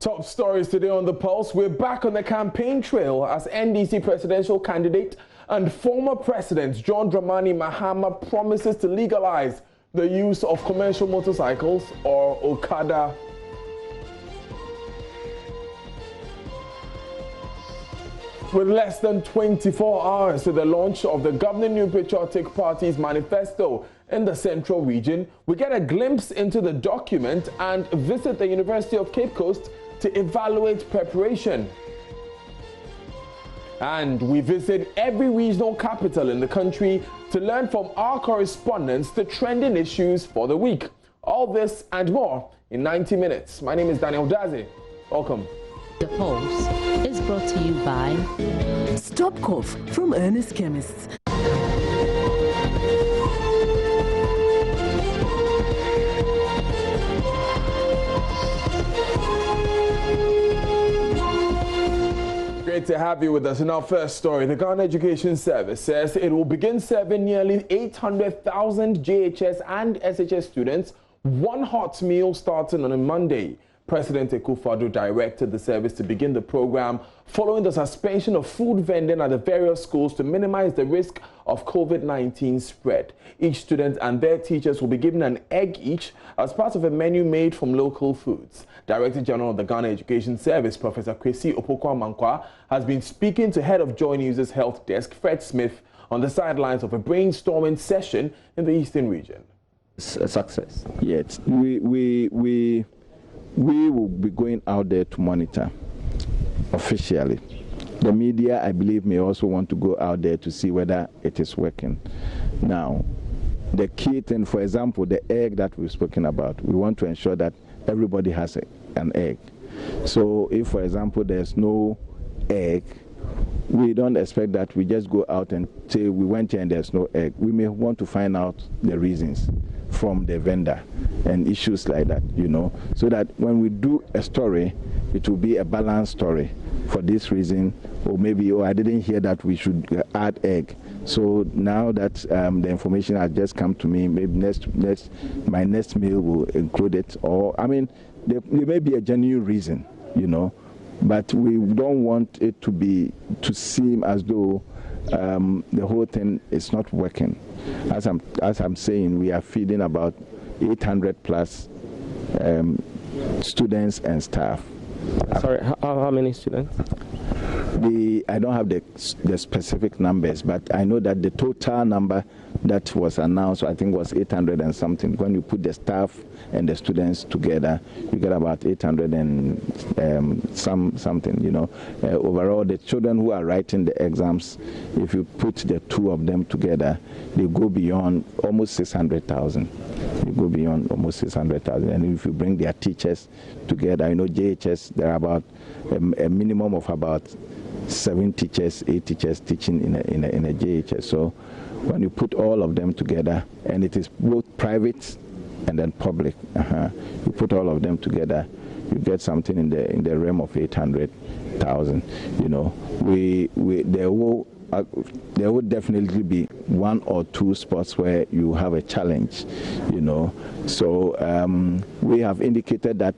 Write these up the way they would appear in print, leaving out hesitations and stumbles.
Top stories today on The Pulse. We're back on the campaign trail as NDC presidential candidate and former President John Dramani Mahama promises to legalize the use of commercial motorcycles, or Okada. With less than 24 hours to the launch of the governing New Patriotic Party's Manifesto in the Central Region, we get a glimpse into the document and visit the University of Cape Coast to evaluate preparation. And we visit every regional capital in the country to learn from our correspondents the trending issues for the week. All this and more in 90 minutes. My name is Daniel Daze. Welcome. The Pulse is brought to you by Stop Cough from Ernest Chemists. Great to have you with us. In our first story, the Ghana Education Service says it will begin serving nearly 800,000 JHS and SHS students one hot meal starting on a Monday. President Akufo-Addo directed the service to begin the program following the suspension of food vending at the various schools to minimize the risk of COVID-19 spread. Each student and their teachers will be given an egg each as part of a menu made from local foods. Director General of the Ghana Education Service, Professor Kwesi Opoku-Amankwa, has been speaking to head of JoyNews' health desk, Fred Smith, on the sidelines of a brainstorming session in the Eastern region. It's a success. Yes, we will be going out there to monitor officially. The media, I believe, may also want to go out there to see whether it is working. Now, the key thing, for example, the egg that we've spoken about, we want to ensure that everybody has an egg. So if, for example, there's no egg, we don't expect that we just go out and say we went here and there's no egg. We may want to find out the reasons from the vendor and issues like that, you know, so that when we do a story, it will be a balanced story for this reason, or maybe, I didn't hear that we should add egg. So now that the information has just come to me, maybe my next meal will include it, or, I mean, there may be a genuine reason, you know, but we don't want it to seem as though the whole thing is not working. As I'm saying, we are feeding about 800 plus students and staff. Sorry, how many students? I don't have the specific numbers, but I know that the total number that was announced, I think, was 800 and something. When you put the staff and the students together, you get about 800 and something, you know. Overall, the children who are writing the exams, if you put the two of them together, they go beyond almost 600,000. They go beyond almost 600,000. And if you bring their teachers together, you know, JHS, there are about a minimum of about 7 teachers, 8 teachers teaching in a JHS. So when you put all of them together, and it is both private and then public, you put all of them together, you get something in the realm of 800,000. You know, there will definitely be 1 or 2 spots where you have a challenge, you know. So we have indicated that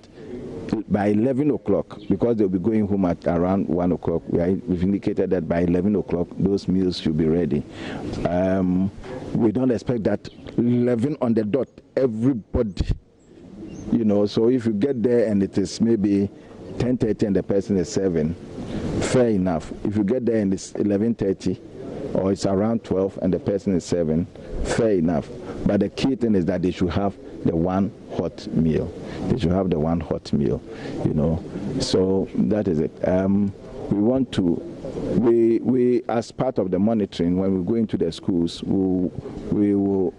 by 11 o'clock, because they'll be going home at around 1 o'clock, we've indicated that by 11 o'clock, those meals should be ready. We don't expect that 11 on the dot, everybody, you know, so if you get there and it is maybe 10:30 and the person is 7, fair enough. If you get there and it's 11:30 or it's around 12 and the person is 7, fair enough. But the key thing is that they should have the one hot meal. They should have the one hot meal, you know. So that is it. We as part of the monitoring, when we go into the schools, we will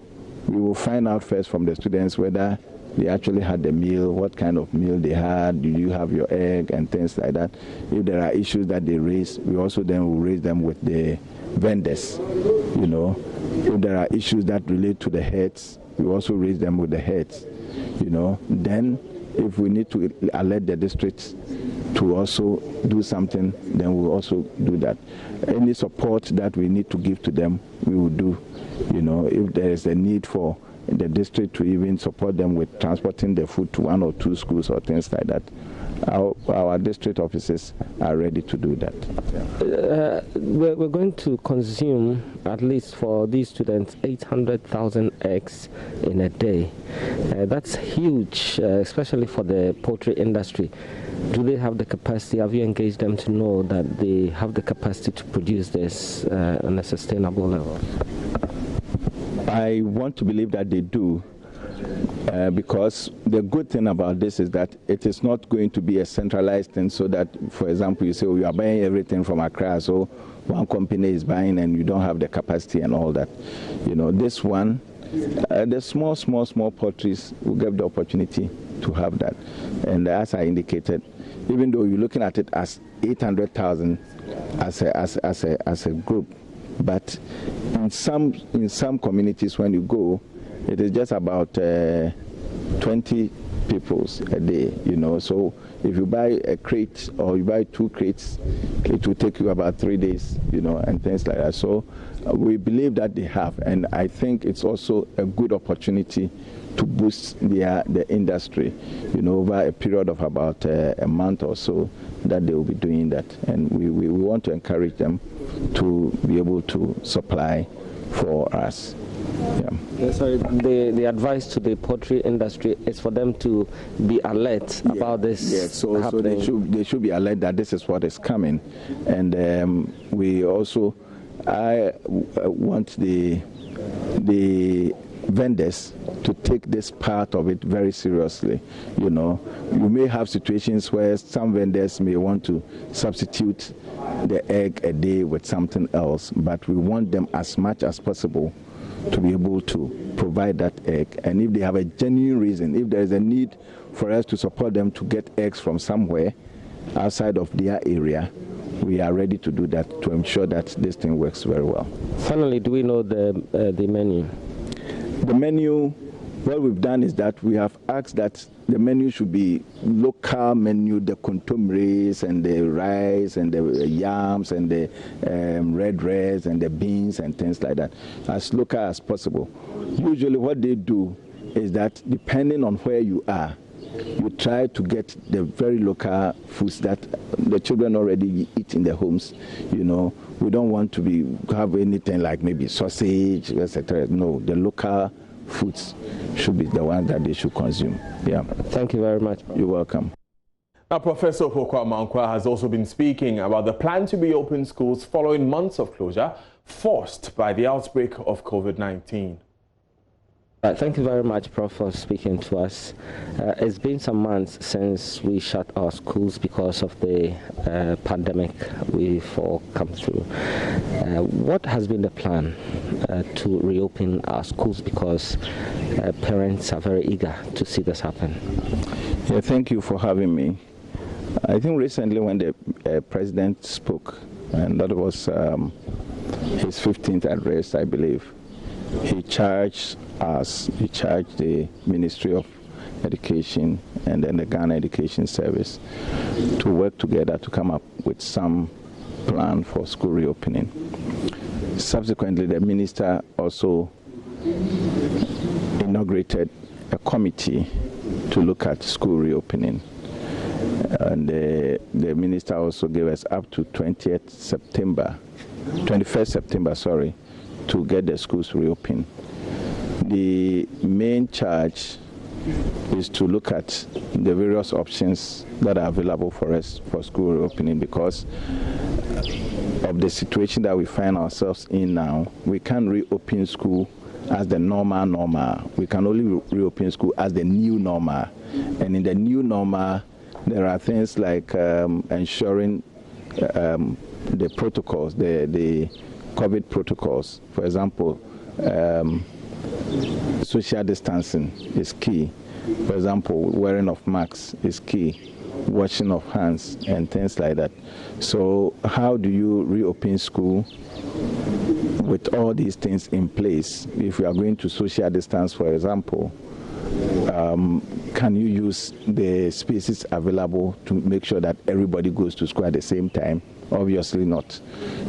find out first from the students whether they actually had the meal, what kind of meal they had, do you have your egg, and things like that. If there are issues that they raise, we also then will raise them with the vendors, you know. If there are issues that relate to the heads, we also raise them with the heads, you know. Then if we need to alert the districts to also do something, then we'll also do that. Any support that we need to give to them, we will do. You know, if there is a need for the district to even support them with transporting the food to 1 or 2 schools or things like that. Our district offices are ready to do that. We're going to consume, at least for these students, 800,000 eggs in a day. That's huge, especially for the poultry industry. Do they have the capacity? Have you engaged them to know that they have the capacity to produce this on a sustainable level? I want to believe that they do. Because the good thing about this is that it is not going to be a centralized thing, so that, for example, you say, oh, you are buying everything from Accra, so one company is buying and you don't have the capacity and all that. You know, this one, the small poultries will get the opportunity to have that. And as I indicated, even though you're looking at it as 800,000 as a group, but in some communities when you go, it is just about 20 people a day, you know. So if you buy a crate or you buy 2 crates, it will take you about 3 days, you know, and things like that. So we believe that they have, and I think it's also a good opportunity to boost the industry, you know, over a period of about a month or so, that they will be doing that. And we want to encourage them to be able to supply for us. Yeah. Sorry, the advice to the poultry industry is for them to be alert about this. Yes, so they should be alert that this is what is coming. And we also, I want the vendors to take this part of it very seriously. You know, you may have situations where some vendors may want to substitute the egg a day with something else, but we want them as much as possible to be able to provide that egg. And if they have a genuine reason, if there is a need for us to support them to get eggs from somewhere outside of their area, we are ready to do that to ensure that this thing works very well. Finally, do we know the menu? The menu, what we've done is that we have asked that the menu should be local menu, the contomeries and the rice and the yams and the red rice and the beans and things like that, as local as possible. Usually what they do is that depending on where you are, you try to get the very local foods that the children already eat in their homes. You know, we don't want to have anything like maybe sausage, etc. No, the local foods should be the ones that they should consume. Yeah. Thank you very much. You're welcome. Now, Professor Pokwa Mankwa has also been speaking about the plan to reopen schools following months of closure forced by the outbreak of COVID-19. Thank you very much, Prof, for speaking to us. It's been some months since we shut our schools because of the pandemic we've all come through. What has been the plan to reopen our schools, because parents are very eager to see this happen? Yeah, thank you for having me. I think recently when the president spoke, and that was his 15th address, I believe, he charged the Ministry of Education and then the Ghana Education Service to work together to come up with some plan for school reopening. Subsequently, the minister also inaugurated a committee to look at school reopening. And the minister also gave us up to 21st September, to get the schools reopened. The main charge is to look at the various options that are available for us for school reopening, because of the situation that we find ourselves in now. We can't reopen school as the normal. We can only reopen school as the new normal. And in the new normal, there are things like ensuring the protocols, the COVID protocols. For example, social distancing is key. For example, wearing of masks is key, washing of hands and things like that. So how do you reopen school with all these things in place? If you are going to social distance, for example, can you use the spaces available to make sure that everybody goes to school at the same time? Obviously not.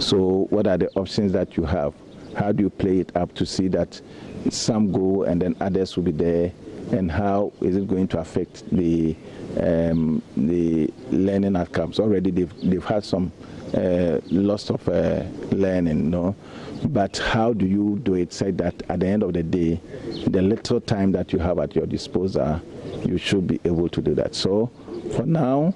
So what are the options that you have? How do you play it up to see that some go and then others will be there, and how is it going to affect the learning outcomes? Already they've had some loss of learning, no? But how do you do it so that at the end of the day, the little time that you have at your disposal, you should be able to do that. So for now,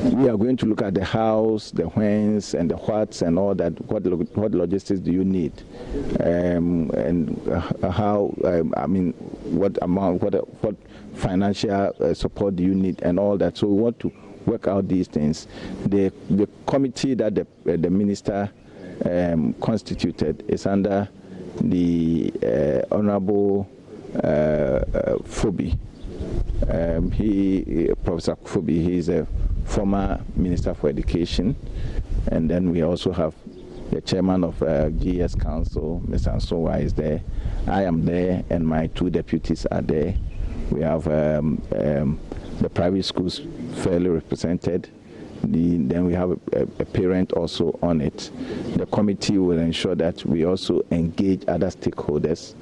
we are going to look at the hows, the whens, and the whats, and all that. What logistics do you need, and how? I mean, what amount? What financial support do you need, and all that. So we want to work out these things. The committee that the minister constituted is under the Honorable Phoebe. Professor Phoebe, he is a former Minister for Education, and then we also have the chairman of GS Council, Mr. Ansowa, is there. I am there, and my two deputies are there. We have the private schools fairly represented. Then we have a parent also on it. The committee will ensure that we also engage other stakeholders,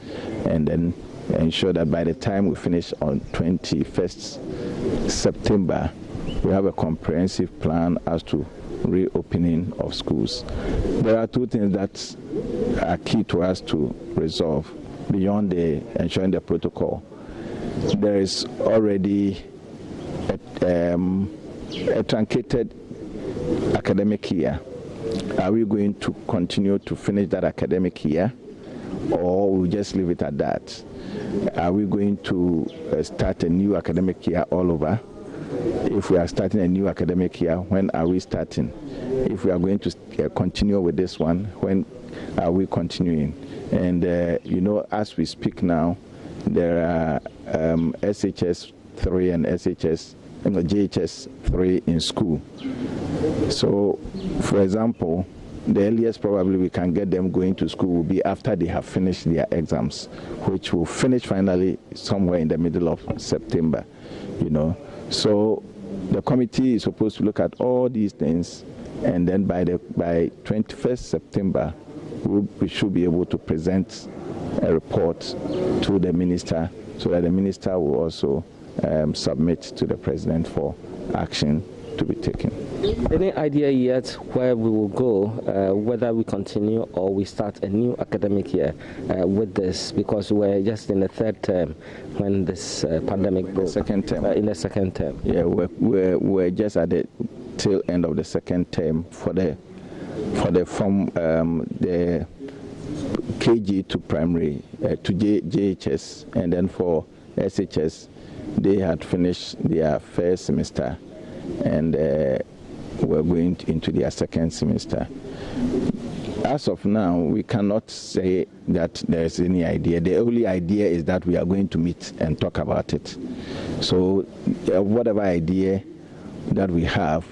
and then ensure that by the time we finish on 21st September, we have a comprehensive plan as to reopening of schools. There are two things that are key to us to resolve beyond ensuring the protocol. There is already a truncated academic year. Are we going to continue to finish that academic year, or we'll just leave it at that? Are we going to start a new academic year all over? If we are starting a new academic year, when are we starting? If we are going to continue with this one, when are we continuing? And you know, as we speak now, there are SHS 3 and JHS 3 in school. So, for example, the earliest probably we can get them going to school will be after they have finished their exams, which will finish finally somewhere in the middle of September, you know. So the committee is supposed to look at all these things, and then by 21st September, we should be able to present a report to the minister, so that the minister will also submit to the president for action to be taken. Any idea yet where we will go, whether we continue or we start a new academic year with this? Because we're just in the third term when this pandemic broke. Second term. In the second term. Yeah, we're just at the tail end of the second term for the KG to primary to JHS, and then for SHS, they had finished their first semester, and we're going into their second semester. As of now, we cannot say that there's any idea. The only idea is that we are going to meet and talk about it. So whatever idea that we have,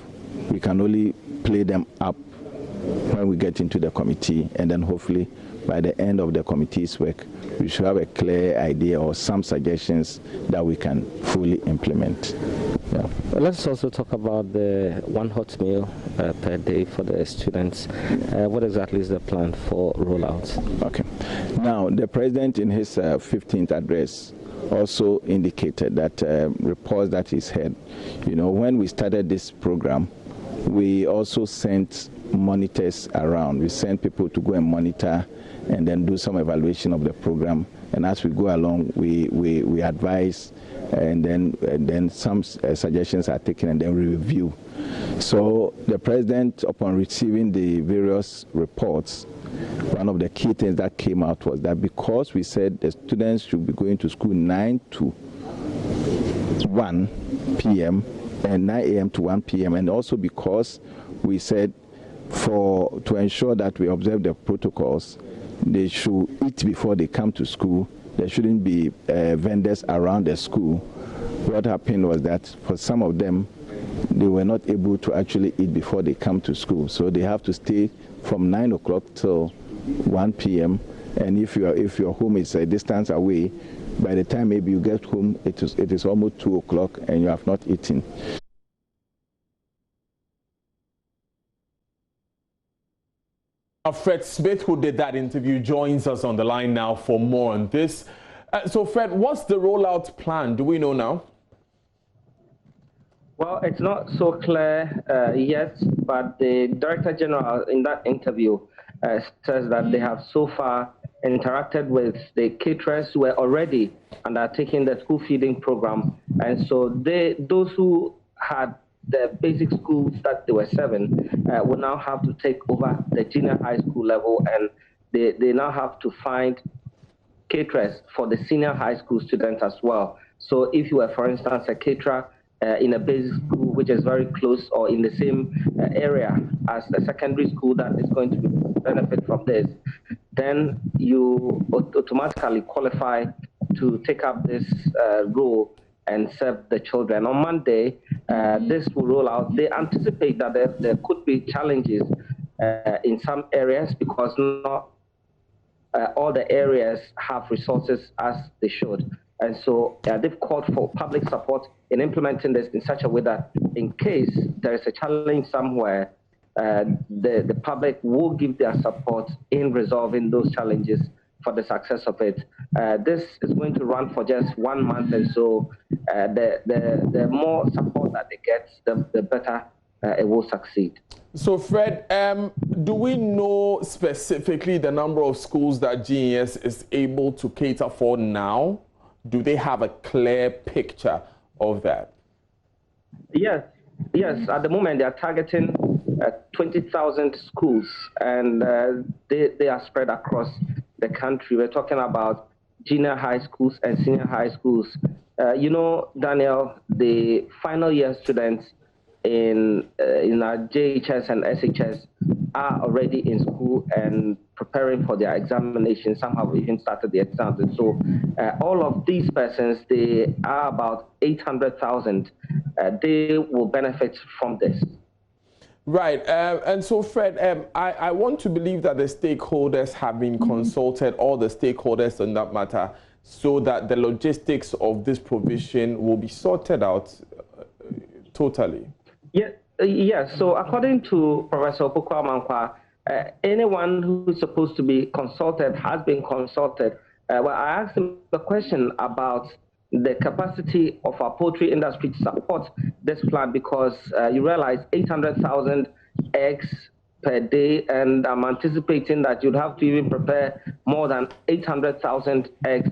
we can only play them up when we get into the committee, and then hopefully by the end of the committee's work, we should have a clear idea or some suggestions that we can fully implement. Yeah. Well, let's also talk about the one hot meal per day for the students. What exactly is the plan for rollout? Okay. Now, the president in his 15th address also indicated that reports that he's had, you know, when we started this program, we also sent monitors around. We sent people to go and monitor and then do some evaluation of the program. And as we go along, we advise, and then some suggestions are taken, and then we review. So the president, upon receiving the various reports, one of the key things that came out was that because we said the students should be going to school 9 to 1 p.m. and 9 a.m. to 1 p.m. and also because we said to ensure that we observe the protocols, they should eat before they come to school. There shouldn't be vendors around the school. What happened was that for some of them, they were not able to actually eat before they come to school. So they have to stay from 9 o'clock till 1 p.m. And if your home is a distance away, by the time maybe you get home, it is almost 2 o'clock and you have not eaten. Fred Smith, who did that interview, joins us on the line now for more on this. So, Fred, what's the rollout plan? Do we know now? Well, it's not so clear yet, but the Director General in that interview says that they have so far interacted with the caterers who were already undertaking the school feeding program. And so those who had the basic schools that they were serving will now have to take over the junior high school level, and they now have to find caterers for the senior high school students as well. So if you were, for instance, a caterer in a basic school which is very close or in the same area as the secondary school that is going to benefit from this, then you automatically qualify to take up this role and serve the children. On Monday, this will roll out. They anticipate that there could be challenges in some areas because not all the areas have resources as they should. And so they've called for public support in implementing this in such a way that in case there is a challenge somewhere, the public will give their support in resolving those challenges for the success of it. This is going to run for just 1 month, and so the more support that they get, the better it will succeed. So, Fred, do we know specifically the number of schools that GES is able to cater for now? Do they have a clear picture of that? Yes. At the moment, they are targeting 20,000 schools, and they are spread across the country. We're talking about junior high schools and senior high schools. You know, Daniel, the final year students in our JHS and SHS are already in school and preparing for their examinations. Some have even started the exams. And so all of these persons, they are about 800,000. They will benefit from this. Right. And so, Fred, I want to believe that the stakeholders have been consulted, all the stakeholders on that matter, so that the logistics of this provision will be sorted out totally. Yes. So according to Professor Opoku-Amankwa, anyone who's supposed to be consulted has been consulted. Well, I asked him a question about the capacity of our poultry industry to support this plan, because you realize 800,000 eggs per day, and I'm anticipating that you'd have to even prepare more than 800,000 eggs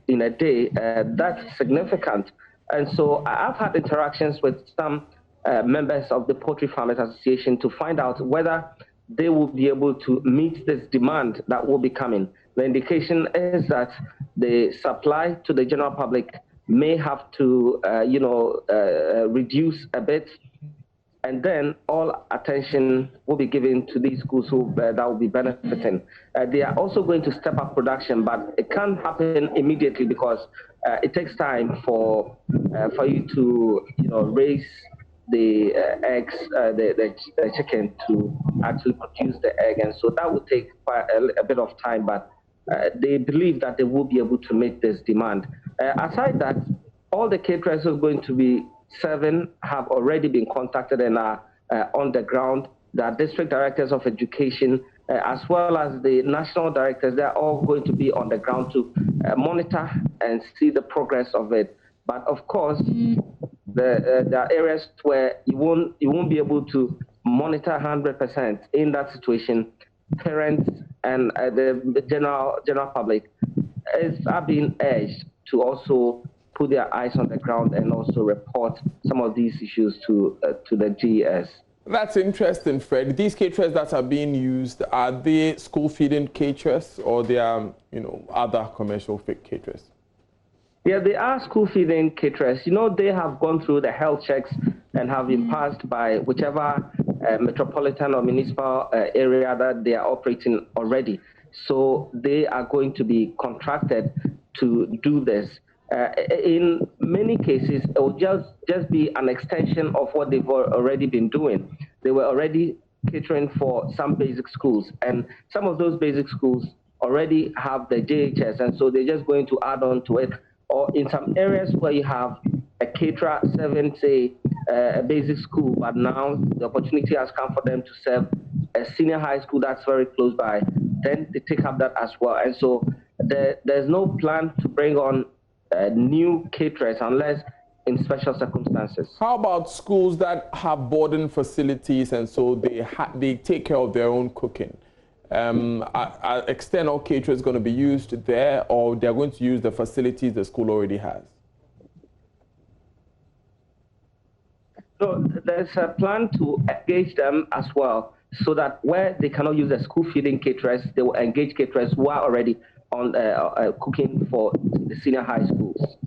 in a day. That's significant. And so I've had interactions with some members of the Poultry Farmers Association to find out whether they will be able to meet this demand that will be coming. The indication is that the supply to the general public may have to, reduce a bit, and then all attention will be given to these schools that will be benefiting. They are also going to step up production, but it can't happen immediately because it takes time for you to, raise the eggs, the chicken to actually produce the egg, and so that will take quite a bit of time, but they believe that they will be able to meet this demand. Aside that, all the caterers who are going to be serving have already been contacted and are on the ground. The district directors of education, as well as the national directors, they're all going to be on the ground to monitor and see the progress of it. But of course, there are areas where you won't be able to monitor 100%. In that situation, parents and the general public are being urged to also put their eyes on the ground and also report some of these issues to the GES. That's interesting, Fred. These caterers that are being used, are they school feeding caterers, or they are, other commercial caterers? Yeah, they are school feeding caterers. They have gone through the health checks and have been passed by whichever metropolitan or municipal area that they are operating already. So they are going to be contracted to do this. In many cases, it will just be an extension of what they've already been doing. They were already catering for some basic schools, and some of those basic schools already have the JHS, and so they're just going to add on to it. Or in some areas where you have a caterer serving, say, a basic school, but now the opportunity has come for them to serve a senior high school that's very close by, then they take up that as well. And so there's no plan to bring on new caterers unless in special circumstances. How about schools that have boarding facilities and so they take care of their own cooking? Are external caterers going to be used there, or they're going to use the facilities the school already has? So there's a plan to engage them as well, so that where they cannot use the school feeding caterers, they will engage caterers who are already on cooking for the senior high schools.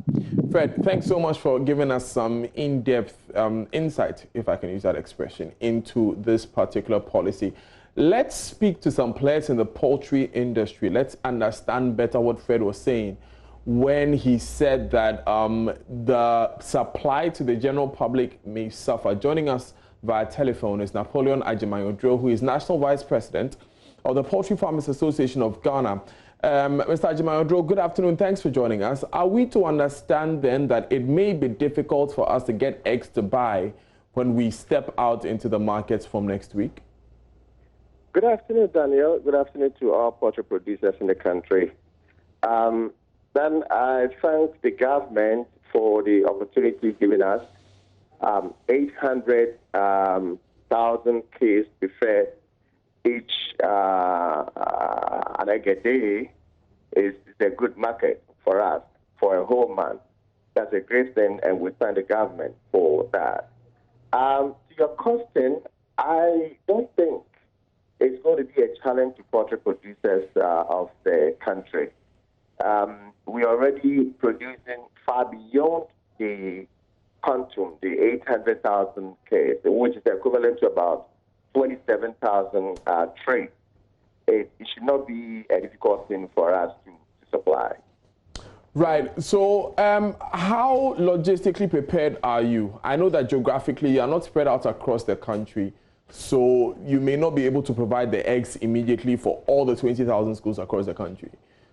Fred, thanks so much for giving us some in-depth insight, if I can use that expression, into this particular policy. Let's speak to some players in the poultry industry. Let's understand better what Fred was saying when he said that the supply to the general public may suffer. Joining us via telephone is Napoleon Ajimayodro, who is National Vice President of the Poultry Farmers Association of Ghana. Mr. Ajimayodro, good afternoon. Thanks for joining us. Are we to understand then that it may be difficult for us to get eggs to buy when we step out into the markets from next week? Good afternoon, Daniel. Good afternoon to all poultry producers in the country. Then I thank the government for the opportunity given us. 800,000 kids to be fed each an egg a day is a good market for us for a whole month. That's a great thing, and we thank the government for that. To your question, I don't think it's going to be a challenge to poultry producers of the country. We're already producing far beyond the quantum, the 800,000 case, which is equivalent to about 27,000 trays. It should not be a difficult thing for us to supply. Right. So how logistically prepared are you? I know that geographically you are not spread out across the country, so you may not be able to provide the eggs immediately for all the 20,000 schools across the country.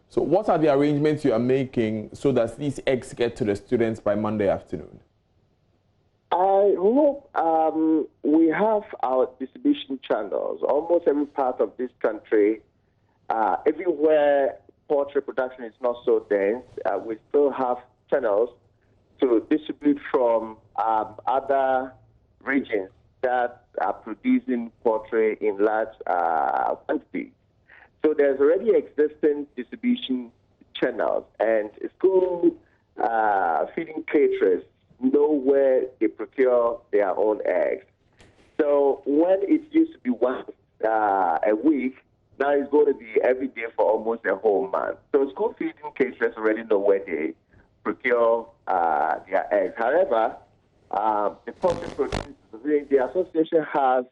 So what are the arrangements you are making so that these eggs get to the students by Monday afternoon? I hope we have our distribution channels. Almost every part of this country, everywhere poultry production is not so dense, we still have channels to distribute from other regions that are producing poultry in large quantities. So there's already existing distribution channels, and school feeding caterers know where they procure their own eggs. So when it used to be once a week, now it's going to be every day for almost a whole month. So school feeding caterers already know where they procure their eggs. However, the poultry producers, the association has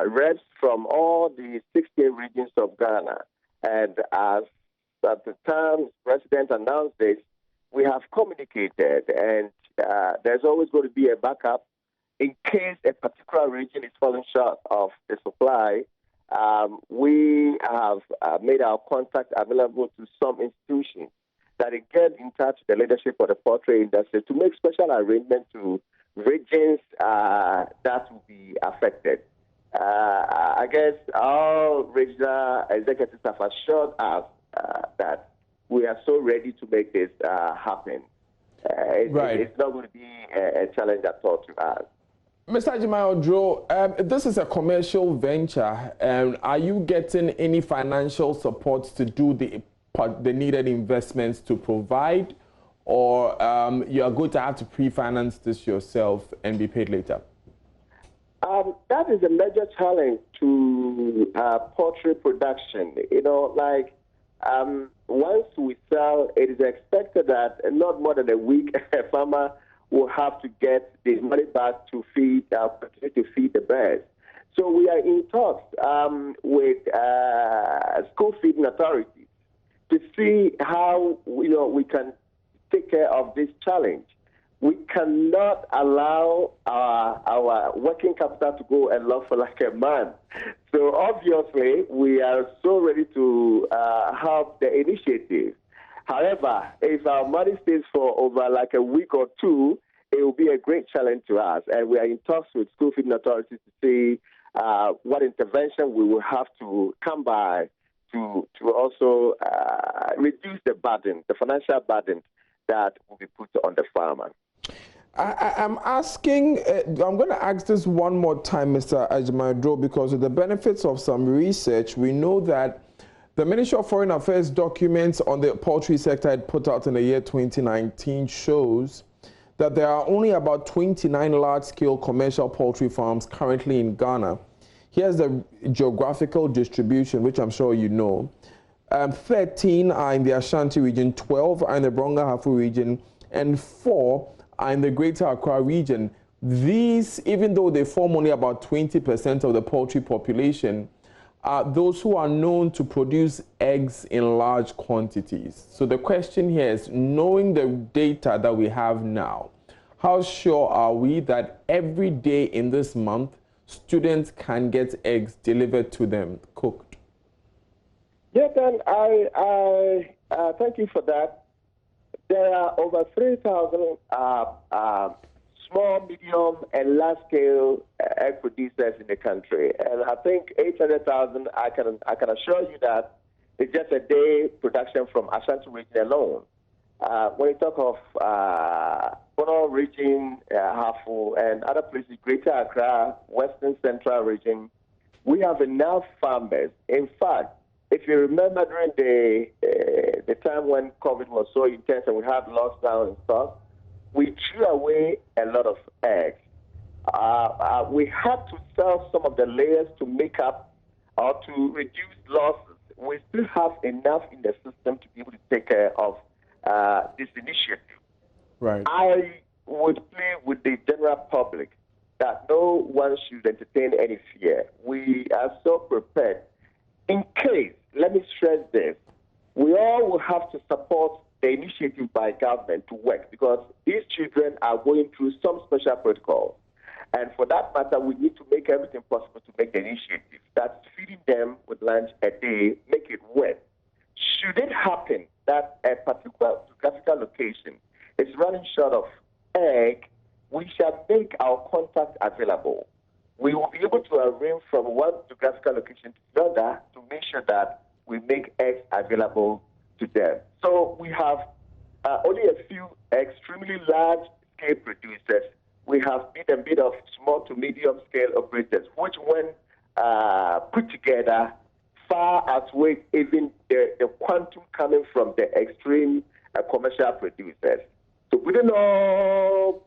reps from all the 16 regions of Ghana. And as at the time the president announced this, we have communicated, and there's always going to be a backup in case a particular region is falling short of the supply. We have made our contact available to some institutions that get in touch with the leadership of the poultry industry to make special arrangements to regions that will be affected. I guess all regional executives have assured us that we are so ready to make this happen. It's not going to be a challenge at all to us. Mr. Ajimayodro, this is a commercial venture. Are you getting any financial support to do the needed investments to provide, or you are going to have to pre-finance this yourself and be paid later? That is a major challenge to poultry production. You know, like once we sell, it is expected that not more than a week a farmer will have to get the money back to continue to feed the birds. So we are in talks with school feeding authorities to see how we can take care of this challenge. We cannot allow our working capital to go along for like a month. So obviously, we are so ready to help the initiative. However, if our money stays for over like a week or two, it will be a great challenge to us. And we are in talks with school feeding authorities to see what intervention we will have to come by to also reduce the burden, the financial burden that will be put on the farmer. I'm asking, I'm going to ask this one more time, Mr. Agbo, because of the benefits of some research, we know that the Ministry of Foreign Affairs documents on the poultry sector it put out in the year 2019 shows that there are only about 29 large-scale commercial poultry farms currently in Ghana. Here's the geographical distribution, which I'm sure you know. 13 are in the Ashanti region, 12 are in the Bronga-Hafu region, and 4 are in the Greater Accra region. These, even though they form only about 20% of the poultry population, are those who are known to produce eggs in large quantities. So the question here is, knowing the data that we have now, how sure are we that every day in this month, students can get eggs delivered to them cooked? Yeah, Dan, I thank you for that. There are over 3,000 small, medium, and large-scale egg producers in the country, and I think 800,000. I can assure you that it's just a day production from Ashanti region alone. When you talk of Bono region, Hafu, and other places, Greater Accra, Western Central region, we have enough farmers. In fact, if you remember during the time when COVID was so intense and we had lockdown and stuff, we threw away a lot of eggs. We had to sell some of the layers to make up or to reduce losses. We still have enough in the system to be able to take care of this initiative. Right. I would plead with the general public that no one should entertain any fear. We are so prepared. In case, let me stress this, we all will have to support the initiative by government to work, because these children are going through some special protocols. And for that matter, we need to make everything possible to make the initiative. That's feeding them with lunch a day, make it work. Should it happen that a particular geographical location is running short of egg, we shall make our contact available. We will be able to arrange from one geographical location to another to make sure that we make eggs available to them. So we have only a few extremely large-scale producers. We have a bit of small to medium-scale operators, which when put together far outweigh even the quantum coming from the extreme commercial producers. So putting all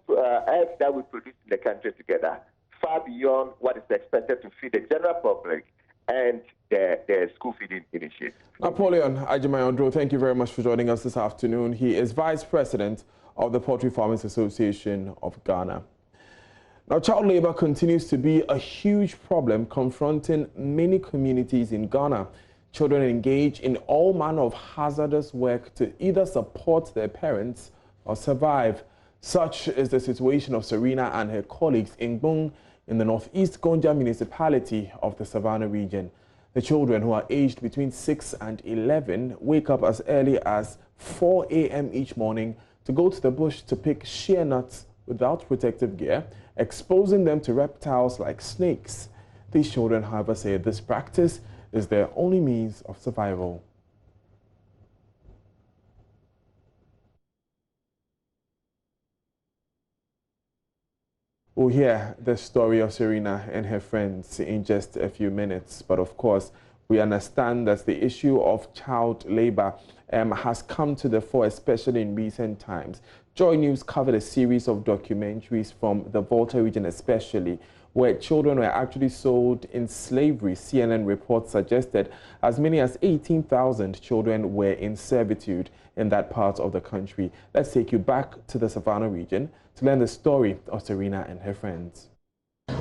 eggs that we produce in the country together, far beyond what is expected to feed the general public and the school feeding initiative. Napoleon Agbo, thank you very much for joining us this afternoon. He is Vice President of the Poultry Farmers Association of Ghana. Now, child labor continues to be a huge problem confronting many communities in Ghana. Children engage in all manner of hazardous work to either support their parents or survive. Such is the situation of Serena and her colleagues in Bung in the northeast Gonja municipality of the Savannah region. The children, who are aged between 6 and 11, wake up as early as 4 a.m. each morning to go to the bush to pick shea nuts without protective gear, exposing them to reptiles like snakes. These children, however, say this practice is their only means of survival. We'll hear the story of Serena and her friends in just a few minutes. But of course, we understand that the issue of child labor has come to the fore, especially in recent times. JoyNews covered a series of documentaries from the Volta region especially, where children were actually sold in slavery. CNN reports suggested as many as 18,000 children were in servitude in that part of the country. Let's take you back to the Savannah region to learn the story of Serena and her friends.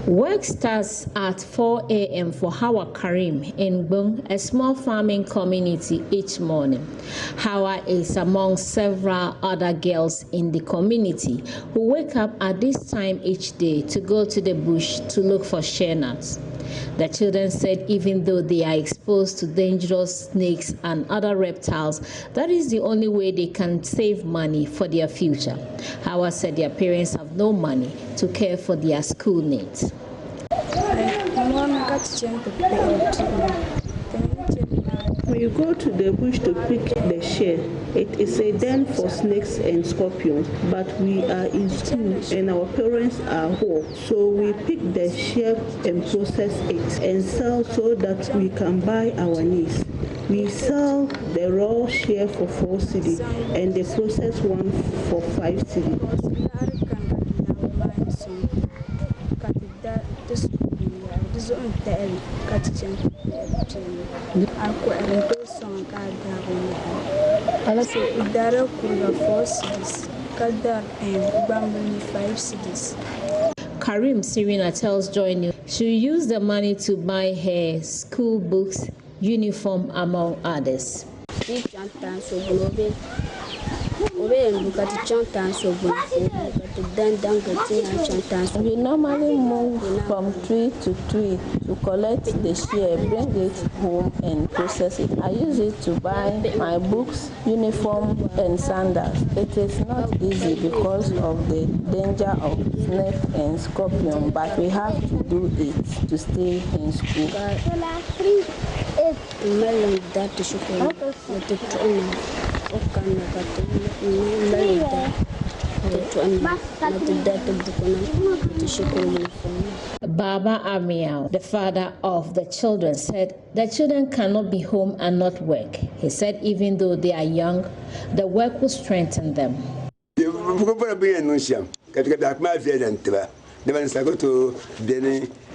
Work starts at 4 a.m. for Hawa Karim in Bung, a small farming community, each morning. Hawa is among several other girls in the community who wake up at this time each day to go to the bush to look for shea nuts. The children said even though they are exposed to dangerous snakes and other reptiles, that is the only way they can save money for their future. Hawa said their parents have no money to care for their school needs. My mom When you go to the bush to pick the share, it is a den for snakes and scorpions, but we are in school and our parents are home. So we pick the share and process it and sell so that we can buy our needs. We sell the raw share for 4 cedi and the processed one for 5 cedi. Karim Serena tells JoyNews she used the money to buy her school books, uniform, among others. We normally move from tree to tree to collect the share, bring it home and process it. I use it to buy my books, uniform and sandals. It is not easy because of the danger of snake and scorpion, but we have to do it to stay in school. Baba Amiao, the father of the children, said the children cannot be home and not work. He said even though they are young, the work will strengthen them.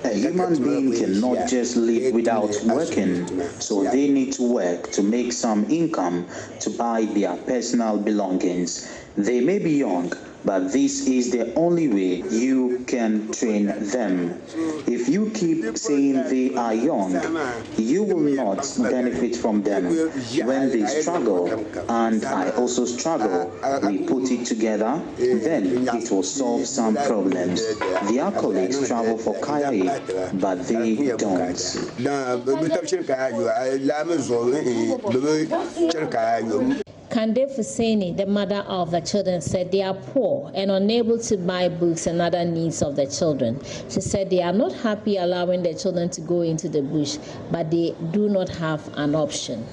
A human being cannot just live without working, so they need to work to make some income to buy their personal belongings. They may be young, but this is the only way you can train them. If you keep saying they are young, you will not benefit from them. When they struggle, and I also struggle, we put it together, then it will solve some problems. Their colleagues travel for Kaya, but they don't. Kande Fuseni, the mother of the children, said they are poor and unable to buy books and other needs of the children. She said they are not happy allowing their children to go into the bush, but they do not have an option.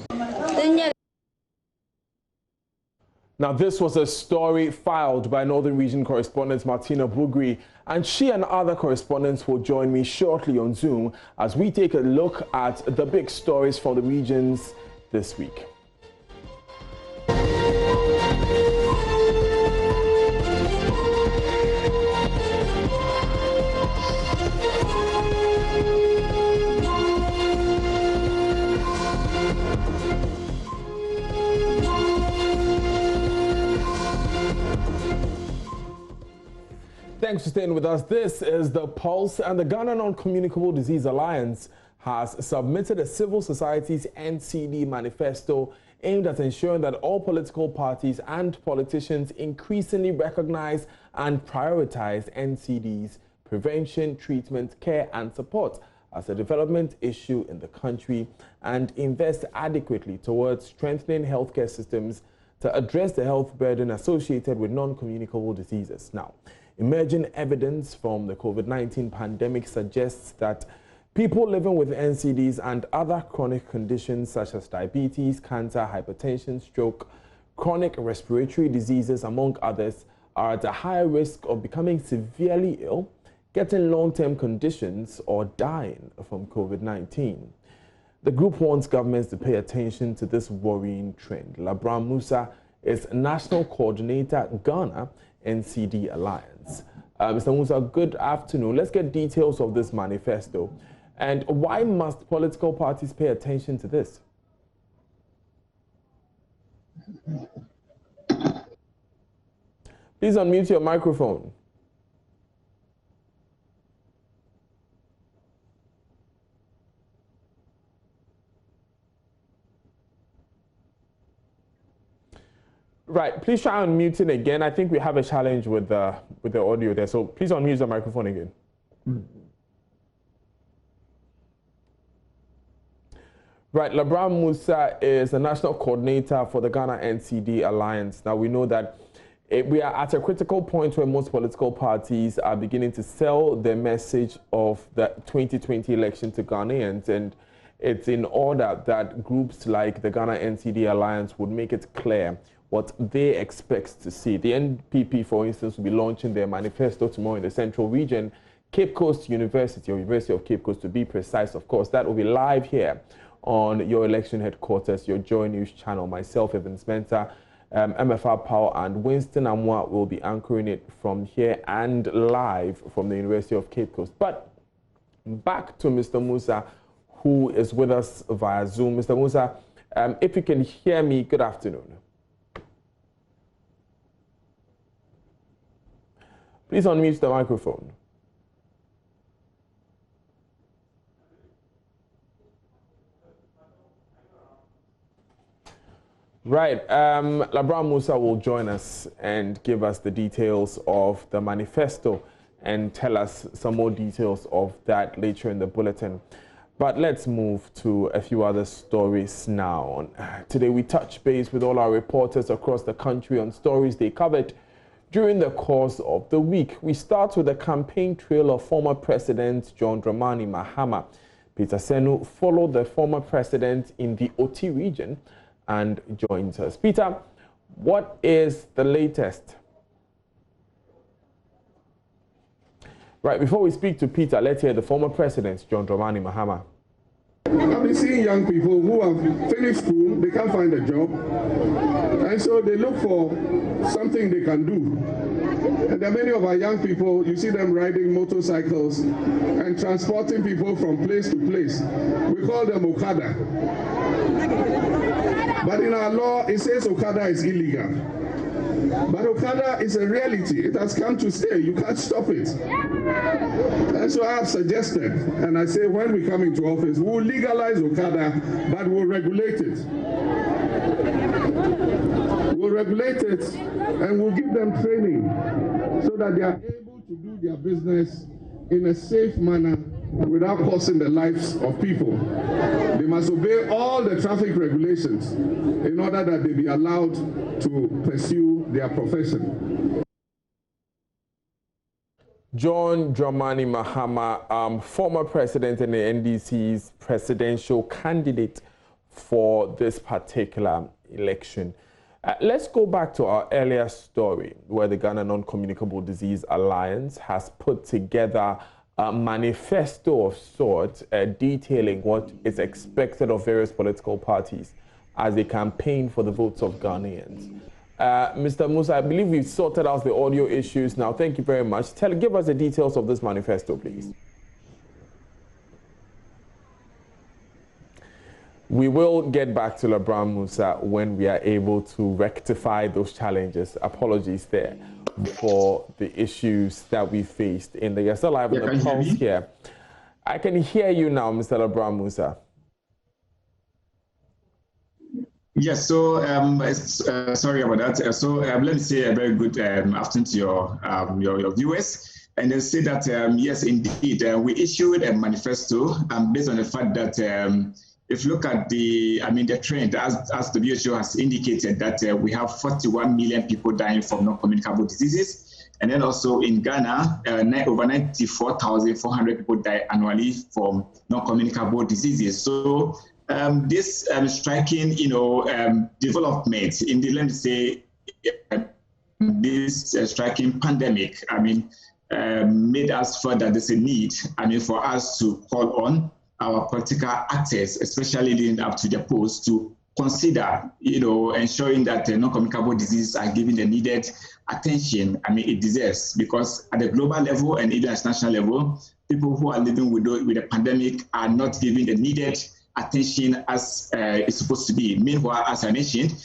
Now, this was a story filed by Northern Region correspondent Martina Bugri, and she and other correspondents will join me shortly on Zoom as we take a look at the big stories from the regions this week. Thanks for staying with us. This is The Pulse, and the Ghana Non-Communicable Disease Alliance has submitted a civil society's NCD manifesto aimed at ensuring that all political parties and politicians increasingly recognize and prioritize NCD's prevention, treatment, care and support as a development issue in the country and invest adequately towards strengthening healthcare systems to address the health burden associated with non-communicable diseases. Now, emerging evidence from the COVID-19 pandemic suggests that people living with NCDs and other chronic conditions such as diabetes, cancer, hypertension, stroke, chronic respiratory diseases, among others, are at a higher risk of becoming severely ill, getting long-term conditions, or dying from COVID-19. The group wants governments to pay attention to this worrying trend. Labram Musa is National Coordinator, Ghana NCD Alliance. Mr. Musa, good afternoon. Let's get details of this manifesto. And why must political parties pay attention to this? Please unmute your microphone. Right, please try unmuting again. I think we have a challenge with the audio there, so please unmute the microphone again. Right, Labram Musa is the National Coordinator for the Ghana NCD Alliance. Now, we know that We are at a critical point where most political parties are beginning to sell their message of the 2020 election to Ghanaians, and it's in order that groups like the Ghana NCD Alliance would make it clear what they expect to see. The NPP, for instance, will be launching their manifesto tomorrow in the Central Region. Cape Coast University, or University of Cape Coast to be precise, of course, that will be live here on your election headquarters, your Joy News channel. Myself, Evan Spencer, MFR Powell and Winston Amwa will be anchoring it from here and live from the University of Cape Coast. But back to Mr. Musa, who is with us via Zoom. Mr. Musa, if you can hear me, good afternoon. Please unmute the microphone. Right, Labran Musa will join us and give us the details of the manifesto and tell us some more details of that later in the bulletin. But let's move to a few other stories now. Today we touch base with all our reporters across the country on stories they covered during the course of the week. We start with the campaign trail of former President John Dramani Mahama. Peter Senu followed the former president in the Oti region and joins us. Peter, what is the latest? Right, before we speak to Peter, let's hear the former president, John Dramani Mahama. I've been seeing young people who have finished school, they can't find a job, and so they look for something they can do. And there are many of our young people, you see them riding motorcycles and transporting people from place to place. We call them Okada. But in our law, it says Okada is illegal. But Okada is a reality. It has come to stay. You can't stop it. And so I have suggested, and I say when we come into office, we'll legalize Okada, but we'll regulate it. We'll regulate it, and we'll give them training so that they are able to do their business in a safe manner without causing the lives of people. They must obey all the traffic regulations in order that they be allowed to pursue their profession. John Dramani Mahama, former president and the NDC's presidential candidate for this particular election. Let's go back to our earlier story where the Ghana Non-Communicable Disease Alliance has put together a manifesto of sorts detailing what is expected of various political parties as they campaign for the votes of Ghanaians. Mr. Musa, I believe we've sorted out the audio issues now. Thank you very much. Give us the details of this manifesto, please. We will get back to Labran Musa when we are able to rectify those challenges. Apologies there for the issues that we faced in the You're still live on the pulse here. I can hear you now, Mr. Labran Musa. Yes, so sorry about that. So let me say a very good afternoon to your viewers. And then say that, yes, indeed, we issued a manifesto based on the fact that if you look at the trend, as the WHO has indicated, that we have 41 million people dying from non-communicable diseases. And then also in Ghana, over 94,400 people die annually from non-communicable diseases. So this striking, development in the, let me say, this striking pandemic, made us feel that there's a need, for us to call on our political actors, especially leading up to the polls, to consider, ensuring that non-communicable diseases are given the needed attention it deserves. Because at the global level and even at national level, people who are living with the pandemic are not given the needed attention as it's supposed to be. Meanwhile, as I mentioned,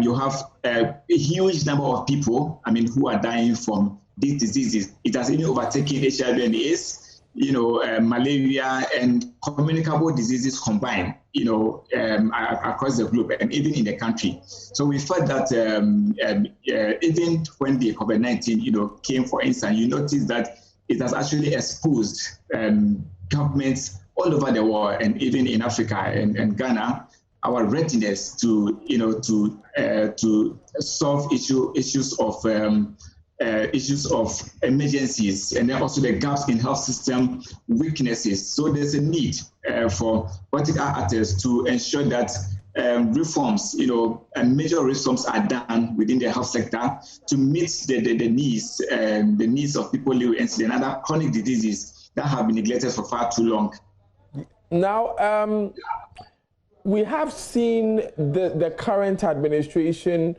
you have a huge number of people, who are dying from these diseases. It has even overtaken HIV and AIDS, malaria and communicable diseases combined, across the globe and even in the country. So we felt that even when the COVID-19, came, for instance, you notice that it has actually exposed governments all over the world and even in Africa and Ghana our readiness to, to solve issues of emergencies, and then also the gaps in health system weaknesses. So there's a need for political actors to ensure that reforms, and major reforms are done within the health sector to meet the needs of people living with NCD and other chronic diseases that have been neglected for far too long. Now, we have seen the current administration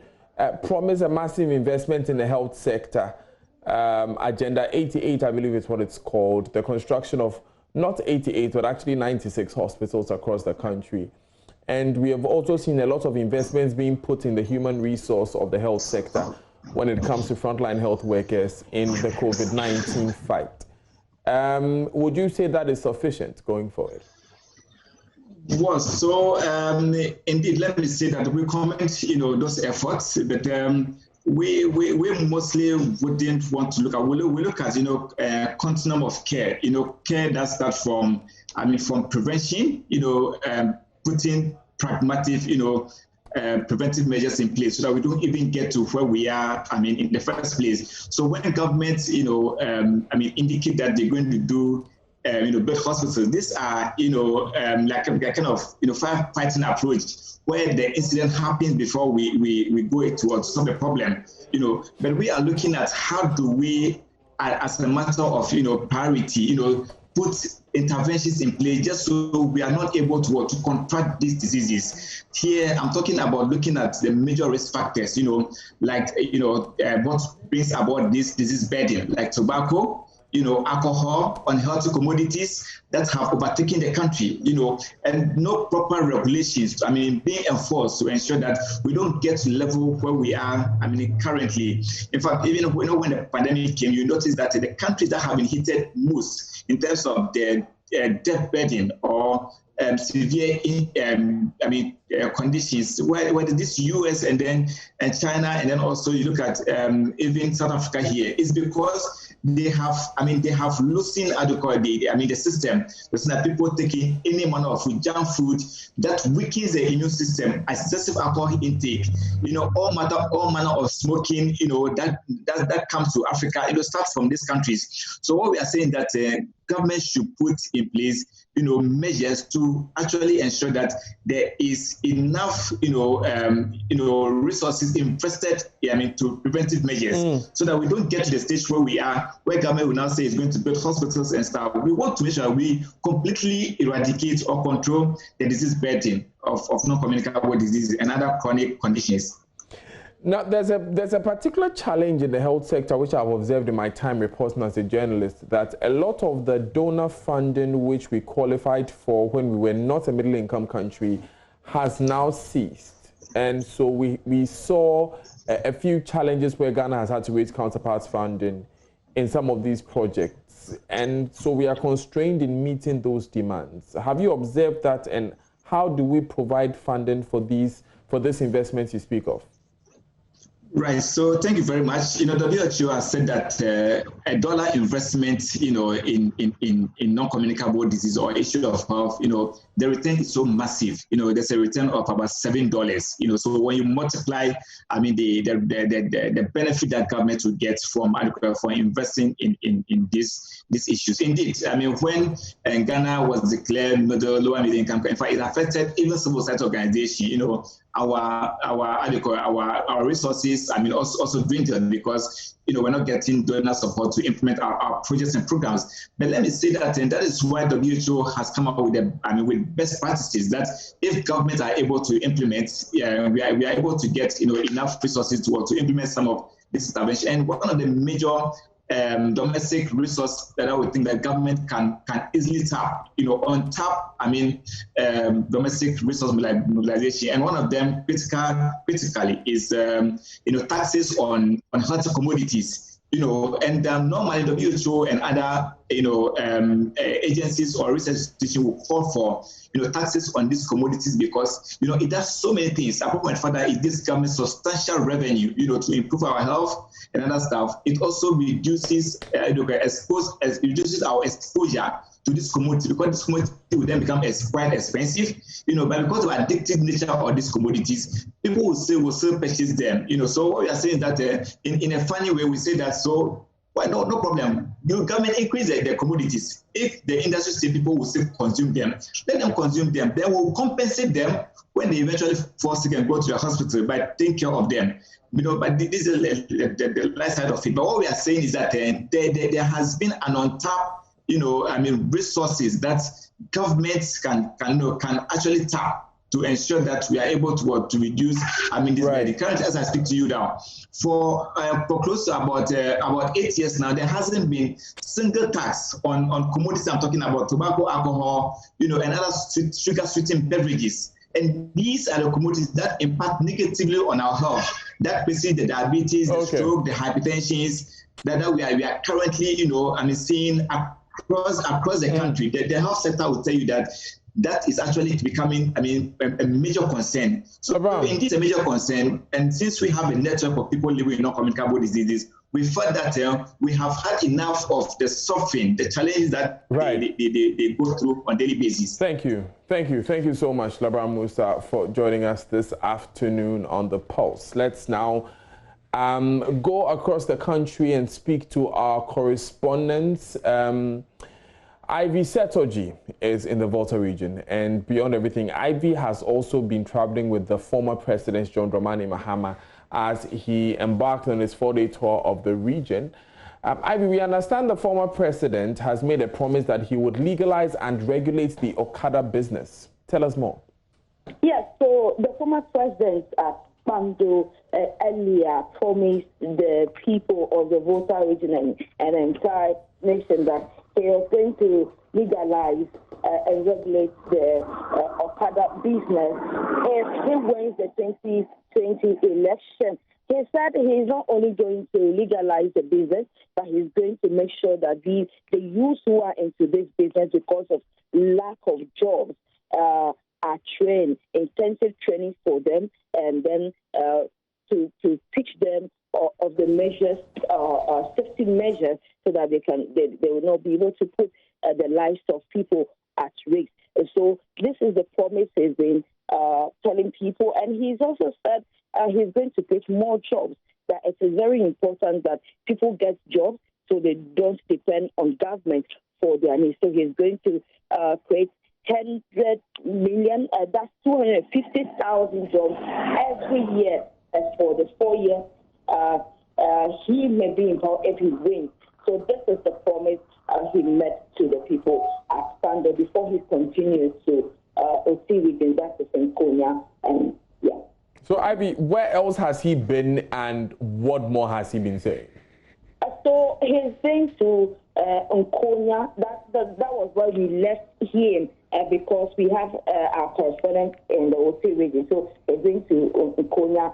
promise a massive investment in the health sector. Agenda 88, I believe is what it's called, the construction of not 88, but actually 96 hospitals across the country. And we have also seen a lot of investments being put in the human resource of the health sector when it comes to frontline health workers in the COVID-19 fight. Would you say that is sufficient going forward? Well, so indeed, let me say that we comment, those efforts, but we mostly wouldn't want to look at. We look at, continuum of care. Care that starts from prevention. Putting pragmatic, preventive measures in place so that we don't even get to where we are, in the first place. So when governments, indicate that they're going to do, build hospitals, these are, like a kind of, firefighting approach where the incident happens before we go towards solve the problem, But we are looking at how do we, as a matter of, priority, put interventions in place just so we are not able to contract these diseases. Here, I'm talking about looking at the major risk factors, what brings about this disease burden, like tobacco, alcohol, unhealthy commodities that have overtaken the country, and no proper regulations, being enforced to ensure that we don't get to the level where we are, currently. In fact, even when the pandemic came, you notice that the countries that have been hit most in terms of their death burden or severe conditions, whether this US and then China, and then also you look at even South Africa here, is because they have loosened the system. There's not people taking any manner of food, junk food that weakens the immune system, excessive alcohol intake, all manner of smoking, that comes to Africa, starts from these countries. So what we are saying that government should put in place, measures to actually ensure that there is enough, resources invested, to preventive measures, so that we don't get to the stage where we are, where government will now say it's going to build hospitals and stuff. We want to make sure we completely eradicate or control the disease burden of non-communicable diseases and other chronic conditions. Now, there's a particular challenge in the health sector, which I've observed in my time reporting as a journalist, that a lot of the donor funding which we qualified for when we were not a middle-income country has now ceased. And so we saw a few challenges where Ghana has had to raise counterparts funding in some of these projects. And so we are constrained in meeting those demands. Have you observed that, and how do we provide funding for these investments you speak of? Right. So thank you very much. WHO has said that $1 investment, in non-communicable disease or issue of health, the return is so massive. There's a return of about $7. So when you multiply, the benefit that government will get for investing in these issues. Indeed, when Ghana was declared lower middle income, in fact, it affected even civil society organizations. Our resources, also dwindled because, we're not getting donor support to implement our projects and programs. But let me say that, and that is why WHO has come up with with best practices that if governments are able to implement, we are able to get, enough resources to implement some of this intervention. And one of the major domestic resource that I would think that government can easily tap, domestic resource mobilization, and one of them critically is taxes on healthy commodities, and normally WHO and other agencies or research institutions will call for taxes on these commodities because it does so many things. Apart from the fact that it gives government substantial revenue to improve our health and other stuff, it also reduces reduces our exposure to this commodity, because this commodity will then become quite expensive, but because of addictive nature of these commodities, people will still purchase them, So what we are saying is that in a funny way, we say that, so well, no problem. You government increase the commodities. If the industry say people will still consume them, let them consume them. Then we'll compensate them when they eventually fall sick and go to the hospital by taking care of them. But this is the right side of it. But what we are saying is that there has been an untapped, resources that governments can actually tap to ensure that we are able to reduce, this right. Currently, as I speak to you now, for close to about 8 years now, there hasn't been single tax on commodities. I'm talking about tobacco, alcohol, and other sugar sweetened beverages. And these are the commodities that impact negatively on our health. That basically the diabetes, the stroke, the hypertension that we are currently, seeing across the country. The health sector will tell you that is actually becoming, a major concern. So indeed, it's a major concern. And since we have a network of people living with non-communicable diseases, we felt that we have had enough of the suffering, the challenges that they go through on a daily basis. Thank you so much, Labram Musa, for joining us this afternoon on The Pulse. Let's now go across the country and speak to our correspondents. Ivy Setoji is in the Volta region, and beyond everything, Ivy has also been traveling with the former President John Dramani Mahama as he embarked on his 4-day tour of the region. Ivy, we understand the former president has made a promise that he would legalize and regulate the Okada business. Tell us more. Yes, so the former president Pando earlier promised the people of the Volta region and the entire nation that he was going to legalize and regulate the Okada business if he wins the 2020 election. He said he's not only going to legalize the business, but he's going to make sure that the youth who are into this business because of lack of jobs are trained, intensive training for them, and then to teach them of the measures, safety measures, so that they will not be able to put the lives of people at risk. And so this is the promise he's been telling people, and he's also said he's going to create more jobs. That it is very important that people get jobs so they don't depend on government for their needs. So he's going to create 100 million, that's 250,000 jobs every year. As for the 4 years, he may be involved if he wins. So this is the promise he made to the people at Pando before he continues to see within that in Konya. And yeah. So Ivy, where else has he been, and what more has he been saying? So he's been to Konya. That was where we left him because we have our correspondent in the OT region. So he's been to Konya.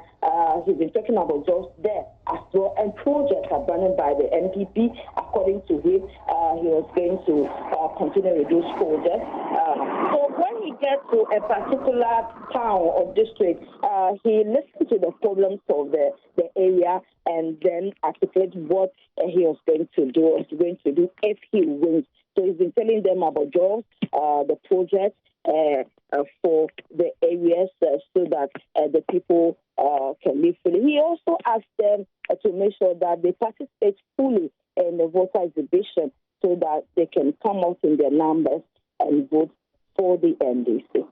He's been talking about jobs there as well, and projects are run by the NPP. According to him, he was going to continue with those projects. So when he gets to a particular town or district, he listens to the problems of the area and then articulates what he was going to do if he wins. So he's been telling them about jobs, the projects for the areas so that the people can live fully. He also asked them to make sure that they participate fully in the voter exhibition so that they can come out in their numbers and vote for the NDC.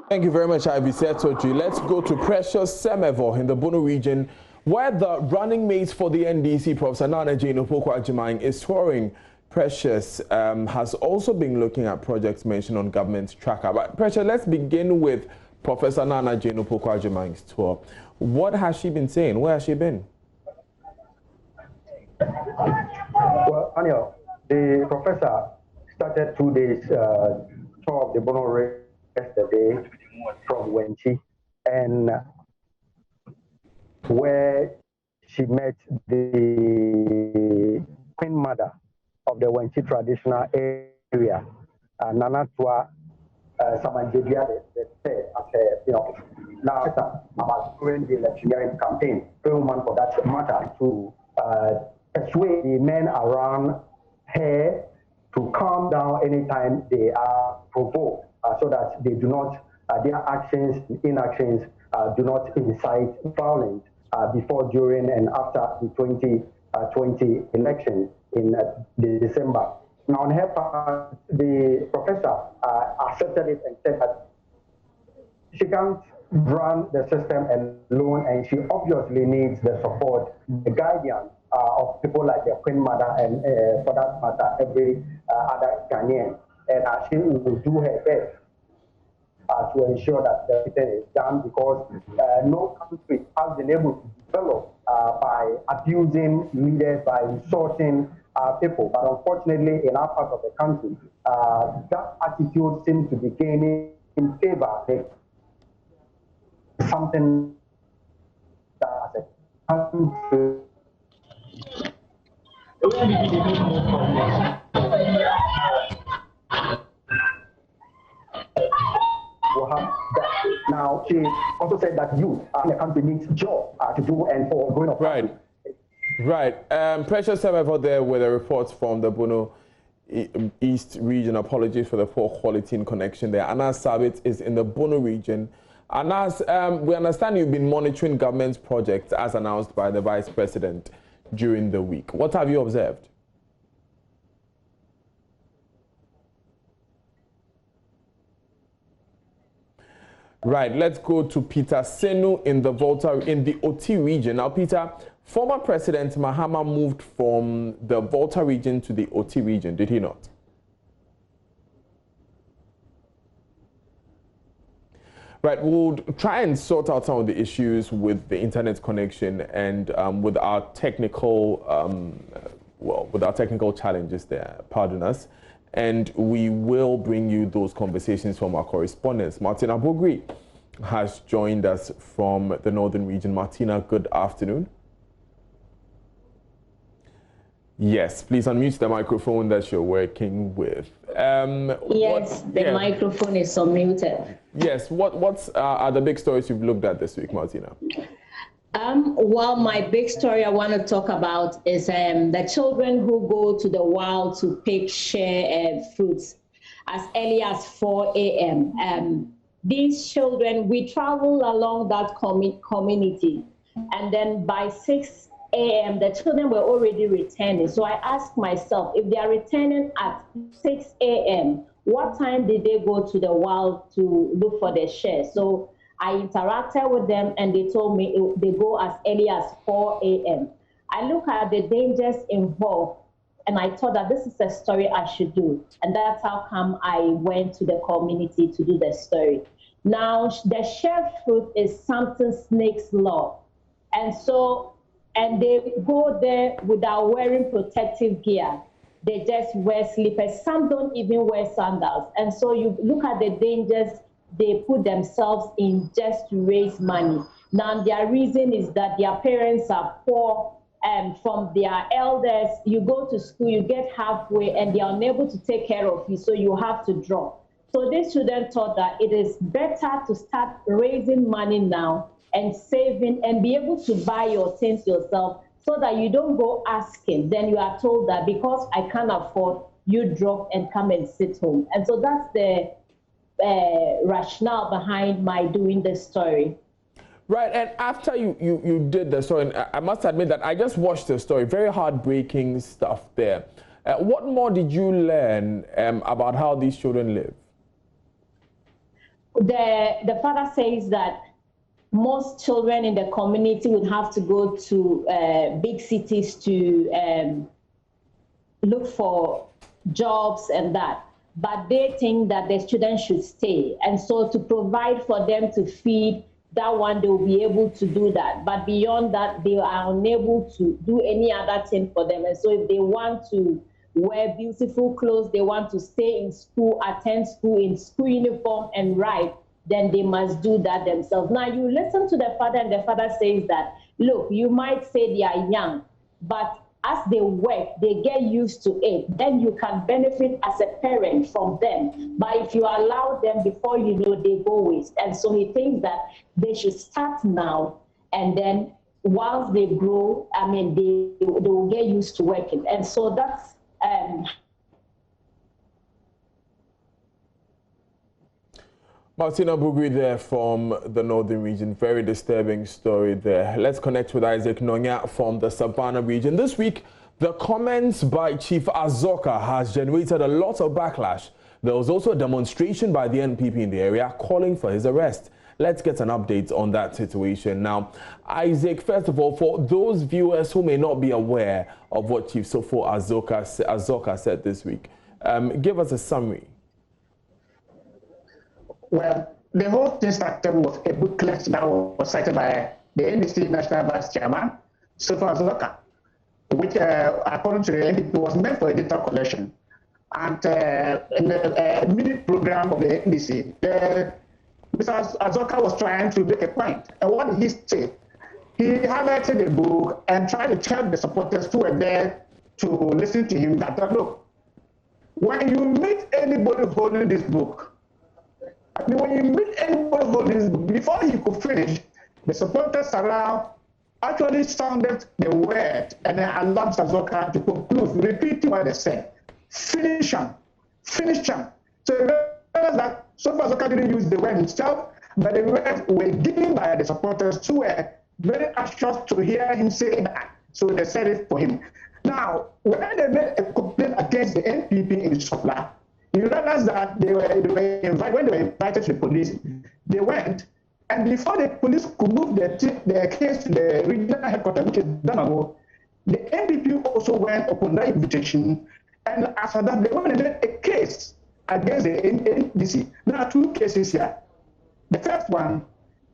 Thank you very much, Ivy Setoji. Let's go to Precious Semevo in the Bono region, where the running mate for the NDC, Professor Nana Jane Opoku-Agyeman, is touring. Precious has also been looking at projects mentioned on government's tracker. But Precious, let's begin with Professor Nana Jane Opoku-Agyeman's tour. What has she been saying? Where has she been? Well, Anil, the professor started 2 days tour of the Bono race yesterday from Wenchi, and where she met the Queen Mother of the Wenchi traditional area, Nana Tua Samanjedia, now about during the electioneering campaign, woman for that matter, to persuade the men around her to come calm down anytime they are provoked, so that they do not, their actions, inactions do not incite violence before, during, and after the 2020 election in December. Now, on her part, the professor accepted it and said that she can't run the system alone, and she obviously needs the support, the guidance of people like the Queen Mother and, for that matter, every other Ghanaian. And she will do her best to ensure that everything is done, because no country has been able to develop by abusing leaders, by insulting people. But unfortunately, in our part of the country, that attitude seems to be gaining in favor. Something that as a country will have that. Now, she also said that youth in the country needs jobs to do and for growing up. Right. Precious Semevo there with a report from the Bono East region. Apologies for the poor quality and connection there. Anas Sabit is in the Bono region. Anas, we understand you've been monitoring government's projects as announced by the Vice President during the week. What have you observed? Right, let's go to Peter Senu in the Oti region. Now, Peter, former President Mahama moved from the Volta region to the Oti region, did he not? Right, we'll try and sort out some of the issues with the internet connection and with our technical, challenges there. Pardon us. And we will bring you those conversations from our correspondents. Martina Bogri has joined us from the northern region. Martina, good afternoon. Yes, please unmute the microphone that you're working with. Yes, the microphone is unmuted. Yes, what are the big stories you've looked at this week, Martina? Well, my big story I want to talk about is the children who go to the wild to pick share fruits as early as 4 a.m. These children, we travel along that community, and then by 6 a.m., the children were already returning. So I asked myself, if they are returning at 6 a.m., what time did they go to the wild to look for their share? So I interacted with them, and they told me they go as early as 4 a.m. I look at the dangers involved, and I thought that this is a story I should do. And that's how come I went to the community to do the story. Now, the share fruit is something snakes love. And they go there without wearing protective gear. They just wear slippers. Some don't even wear sandals. And so you look at the dangers they put themselves in just to raise money. Now, their reason is that their parents are poor, and from their elders, you go to school, you get halfway, and they are unable to take care of you, so you have to drop. So these students thought that it is better to start raising money now and saving and be able to buy your things yourself, so that you don't go asking. Then you are told that because I can't afford, you drop and come and sit home. And so that's the rationale behind my doing this story. Right, and after you did the story, and I must admit that I just watched the story, very heartbreaking stuff there. What more did you learn about how these children live? The father says that most children in the community would have to go to big cities to look for jobs and that. But they think that the students should stay. And so to provide for them to feed, that one, they will be able to do that. But beyond that, they are unable to do any other thing for them. And so if they want to wear beautiful clothes, they want to stay in school, attend school in school uniform and write, then they must do that themselves. Now, you listen to the father, and the father says that, look, you might say they are young, but as they work, they get used to it. Then you can benefit as a parent from them. But if you allow them, before you know, they go waste. And so he thinks that they should start now, and then once they grow, I mean, they will get used to working. And so that's Martina Bugui there from the Northern region. Very disturbing story there. Let's connect with Isaac Nonya from the Savannah region. This week, the comments by Chief Azoka has generated a lot of backlash. There was also a demonstration by the NPP in the area calling for his arrest. Let's get an update on that situation. Now, Isaac, first of all, for those viewers who may not be aware of what Chief Sofo Azoka said this week, give us a summary. Well, the whole thing started with a booklet that was cited by the NDC National Vice Chairman, Sofo Azoka, which, according to the NDP, was meant for a data collection. And in the minute program of the NDC, Mr. Azoka was trying to make a point. And what did he say? He highlighted the book and tried to tell the supporters who were there to listen to him that, look, when you meet anybody holding this book, when you meet anybody holding this book, before he could finish, the supporters around actually sounded the word and then allowed Azoka to conclude, repeating what they said. Finish him. Finish him. So realize that Sofo Azoka didn't use the word himself, but the words were given by the supporters who were very anxious to hear him say that. So they said it for him. Now, when they made a complaint against the NPP in Sopla, you realize that they were invited, when they were invited to the police, they went, and before the police could move their case to the regional headquarters, which is Danamo, the NPP also went upon that invitation, and after that, they went and made a case against the NDC. There are two cases here. The first one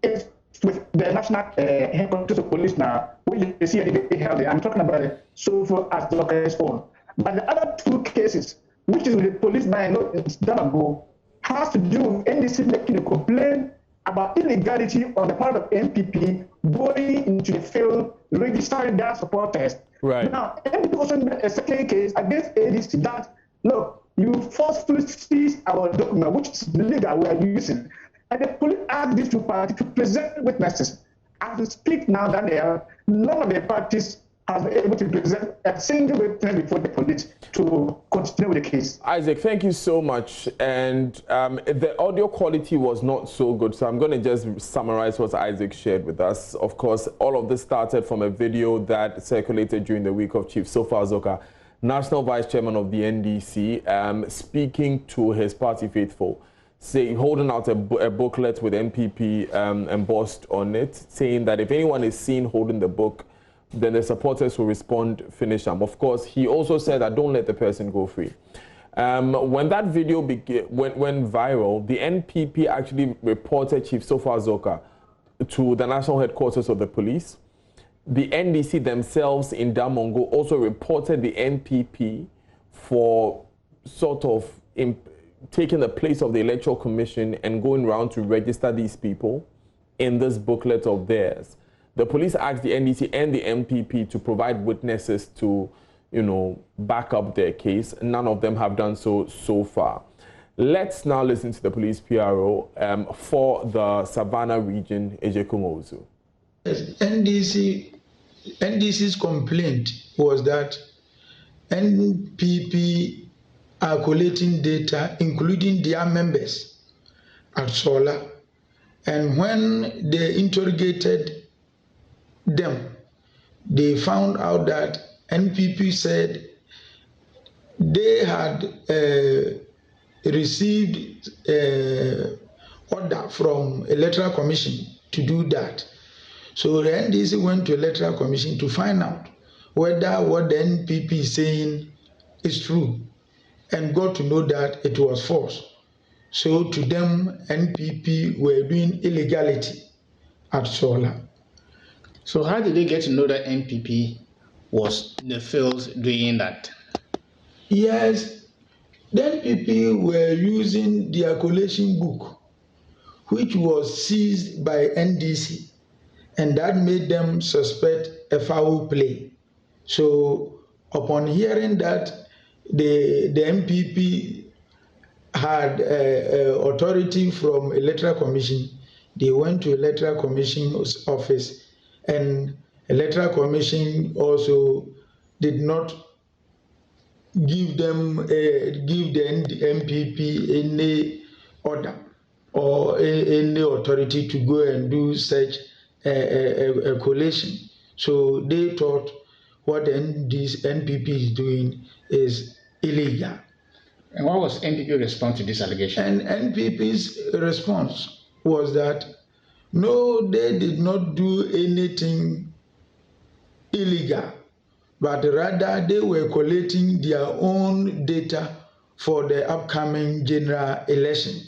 is with the National Headquarters of Police now, which the CID held. I'm talking about it Sofo Azoka's own. But the other two cases, which is with the police by Danabo, has to do with NDC making a complaint about illegality on the part of NPP going into the field, registering their supporters. Right. Now, NPP also made a second case against ADC that, look, you forcefully seized our document, which is legal we are using. And the police asked these two parties to present witnesses. As we speak now, that none of the parties has been able to present a single witness before the police to continue with the case. Isaac, thank you so much. And the audio quality was not so good, so I'm going to just summarize what Isaac shared with us. Of course, all of this started from a video that circulated during the week of Chief Sofo Azoka, National Vice Chairman of the NDC, speaking to his party faithful, holding out a booklet with NPP embossed on it, saying that if anyone is seen holding the book, then the supporters will respond, finish them. Of course, he also said that don't let the person go free. When that video went viral, the NPP actually reported Chief Sofo Azoka to the national headquarters of the police. The NDC themselves in Damongo also reported the NPP for sort of taking the place of the Electoral Commission and going around to register these people in this booklet of theirs. The police asked the NDC and the MPP to provide witnesses to, back up their case. None of them have done so far. Let's now listen to the police PRO for the Savannah region, Ejekungozu. NDC's complaint was that NPP are collating data, including their members at Sola, and when they interrogated them, they found out that NPP said they had received order from Electoral Commission to do that. So the NDC went to Electoral Commission to find out whether what the NPP is saying is true, and got to know that it was false. So to them, NPP were doing illegality at Sola. So how did they get to know that NPP was in the field doing that? Yes, the NPP were using their collation book, which was seized by NDC, and that made them suspect a foul play. So upon hearing that the MPP had authority from Electoral Commission, they went to Electoral Commission's office, and Electoral Commission also did not give the MPP any order. or any authority to go and do such a collation. So they thought what this NPP is doing is illegal. And what was NPP response to this allegation? And NPP's response was that no, they did not do anything illegal, but rather they were collating their own data for the upcoming general election.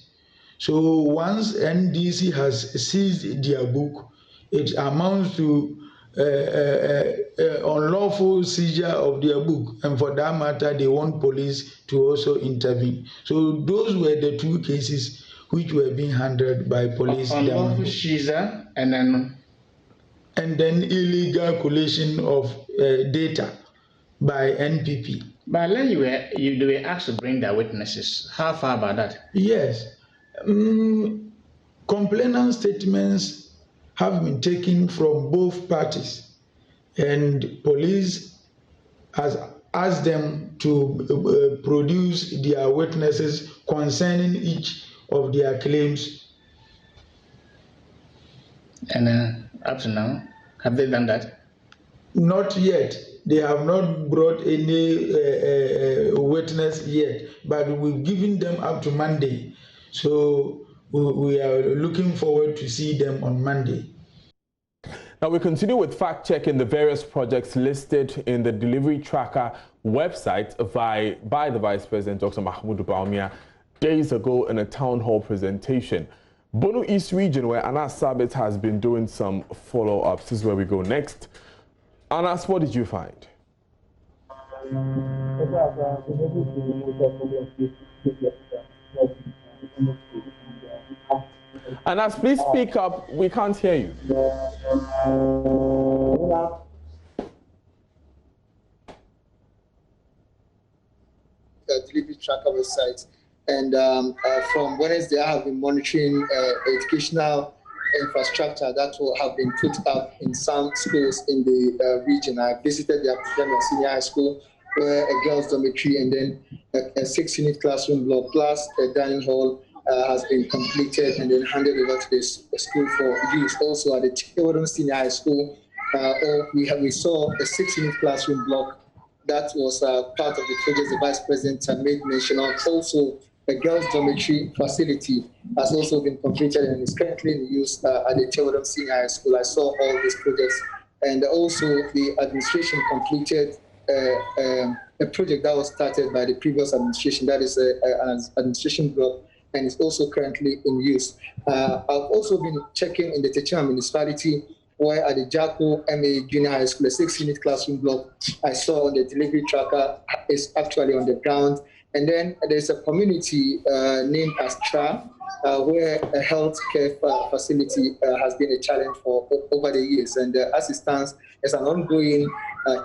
So once NDC has seized their book, it amounts to unlawful seizure of their book, and for that matter, they want police to also intervene. So those were the two cases which were being handled by police. Unlawful seizure and then illegal collation of data by NPP. But then they were asked to bring their witnesses. How far about that? Yes. Complainant statements have been taken from both parties, and police has asked them to produce their witnesses concerning each of their claims. And up to now, have they done that? Not yet. They have not brought any witness yet, but we've given them up to Monday. So we are looking forward to see them on Monday. Now we continue with fact-checking the various projects listed in the delivery tracker website by the Vice President, Dr. Mahmoud Bawumia, days ago in a town hall presentation. Bono East region, where Anas Sabit has been doing some follow-ups. This is where we go next. Anas, what did you find? Anas, please speak up. We can't hear you. Delivery tracker website. And from Wednesday, I have been monitoring educational infrastructure that will have been put up in some schools in the region. I visited the Academy Senior High School, where a girls' dormitory and then a 6-unit classroom block plus a dining hall has been completed and then handed over to the school for use. Also at the Children's Senior High School, we saw a 6-unit classroom block that was part of the project the Vice President made mention of. Also, a girls' dormitory facility has also been completed and is currently in use at the Children's Senior High School. I saw all these projects. And also the administration completed a project that was started by the previous administration, that is an administration block, and is also currently in use. I've also been checking in the Techima municipality, where at the Jaco MA Junior High School, a 6-unit classroom block I saw on the delivery tracker is actually on the ground. And then there's a community named as Tra, where a health care facility has been a challenge for over the years. And as it stands, there's an ongoing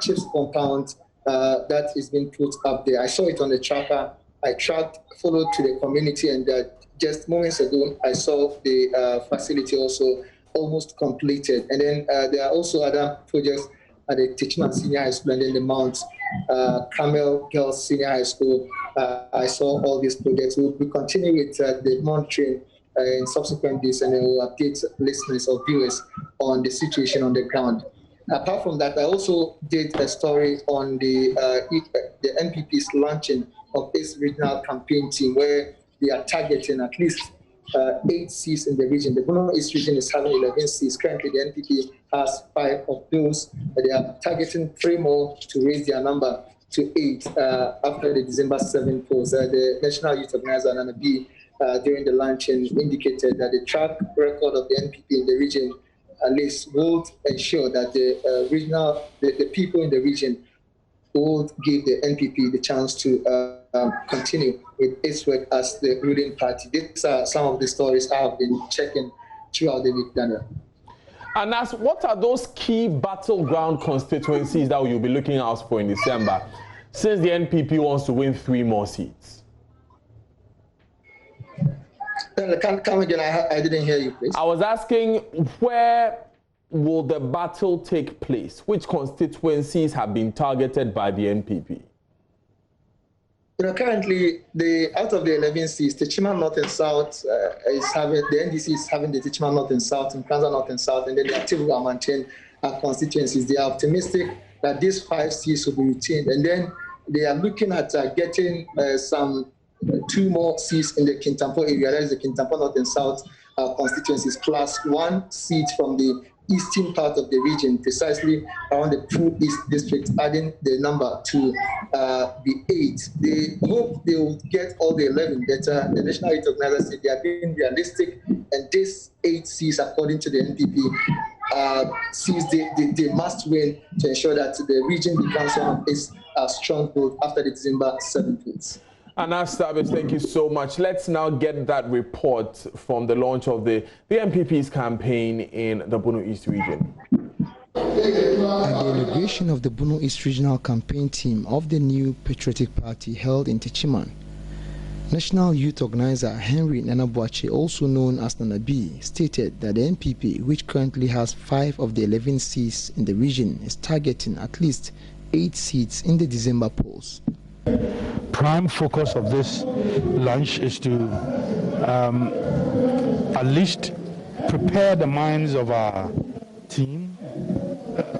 CHIPS compound that is being put up there. I saw it on the tracker. I followed to the community, and just moments ago, I saw the facility also almost completed. And then there are also other projects at the Techima Senior High School and then the Mount Carmel Girls Senior High School. I saw all these projects. We'll continue with the monitoring in subsequent days, and then we'll update listeners or viewers on the situation on the ground. Apart from that, I also did a story on the NPP's launching of its regional campaign team, where they are targeting at least 8 seats in the region. The Bono East region is having 11 seats. Currently, the NPP has 5 of those. They are targeting 3 more to raise their number to 8 after the December 7 polls. The National Youth Organizer, Nana B, during the launching indicated that the track record of the NPP in the region at least would ensure that the people in the region would give the NPP the chance to continue with its work as the ruling party. These are some of the stories I have been checking throughout the week, Daniel. And as what are those key battleground constituencies that you'll be looking out for in December, since the NPP wants to win 3 more seats? Come again, I didn't hear you, please. I was asking, where will the battle take place? Which constituencies have been targeted by the NPP? Currently, out of the 11 seats, Techiman North and South the NDC is having the Techiman North and South, and Kranza North and South, and then the Active Amantin constituencies. They are optimistic that these 5 seats will be retained, and then they are looking at getting some 2 more seats in the Kintampo area, that is the Kintampo North and South constituencies, plus 1 seat from the eastern part of the region, precisely around the 2 East districts, adding the number to the 8. They hope they will get all the 11, but the National Youth Organizer said they are being realistic, and these 8 seats, according to the NPP, seats they must win to ensure that the region becomes one of its stronghold after the December 7th votes. Anas Savage, thank you so much. Let's now get that report from the launch of the MPP's campaign in the Bono East region. At the inauguration of the Bono East Regional Campaign Team of the new Patriotic Party held in Techiman, National Youth Organizer Henry Nanabuache, also known as Nana B, stated that the NPP, which currently has 5 of the 11 seats in the region, is targeting at least 8 seats in the December polls. Prime focus of this launch is to at least prepare the minds of our team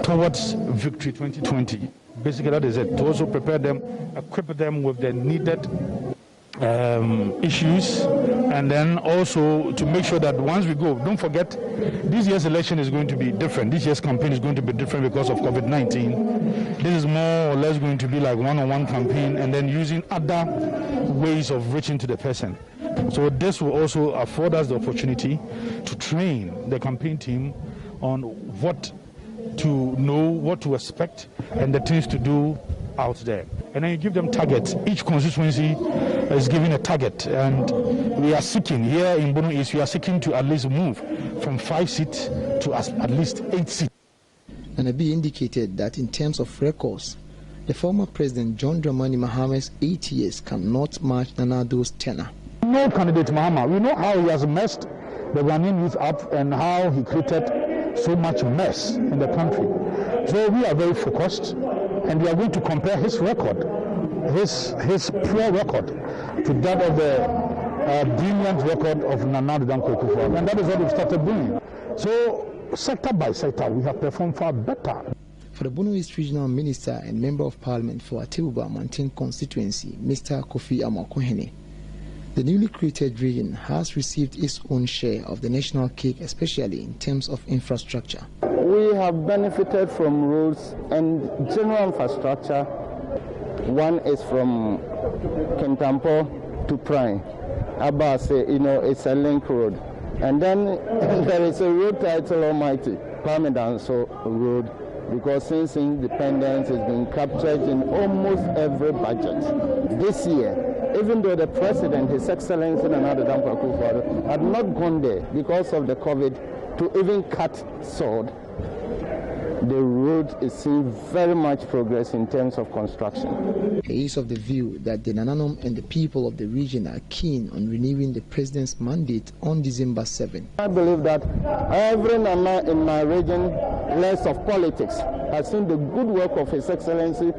towards Victory 2020. Basically, that is it. To also prepare them, equip them with the needed issues, and then also to make sure that once we go, don't forget, this year's election is going to be different. This year's campaign is going to be different because of COVID-19. This is more or less going to be like one-on-one campaign, and then using other ways of reaching to the person. So this will also afford us the opportunity to train the campaign team on what to know, what to expect, and the things to do out there. And then you give them targets. Each constituency is given a target, and we are seeking here in Bono East, we are seeking to at least move from 5 seats to at least 8 seats. Nanabi indicated that in terms of records, the former President John Dramani Mahama's 8 years cannot match Nana Ado's tenure. No candidate Mahama, we know how he has messed the Ghanaian youth up and how he created so much mess in the country. So we are very focused, and we are going to compare his record, his poor record, to that of the brilliant record of Nana Ado Dankwa Akufo-Addo, and that is what we've started doing. So sector by sector, we have performed far better. For the Bono East Regional Minister and Member of Parliament for Atibuba Amantin constituency, Mr. Kofi Amakohene, the newly created region has received its own share of the national cake, especially in terms of infrastructure. We have benefited from roads and general infrastructure. One is from Kintampo to Prime. Agbo, it's a link road. And then there is a road titled Almighty, Parmedanso Road, because since independence has been captured in almost every budget. This year, even though the President, His Excellency Nana Ado Dankwa Akufo-Addo, had not gone there because of the COVID to even cut sword, the road is seeing very much progress in terms of construction. He is of the view that the Nananom and the people of the region are keen on renewing the President's mandate on December 7. I believe that every Nana in my region, less of politics, has seen the good work of His Excellency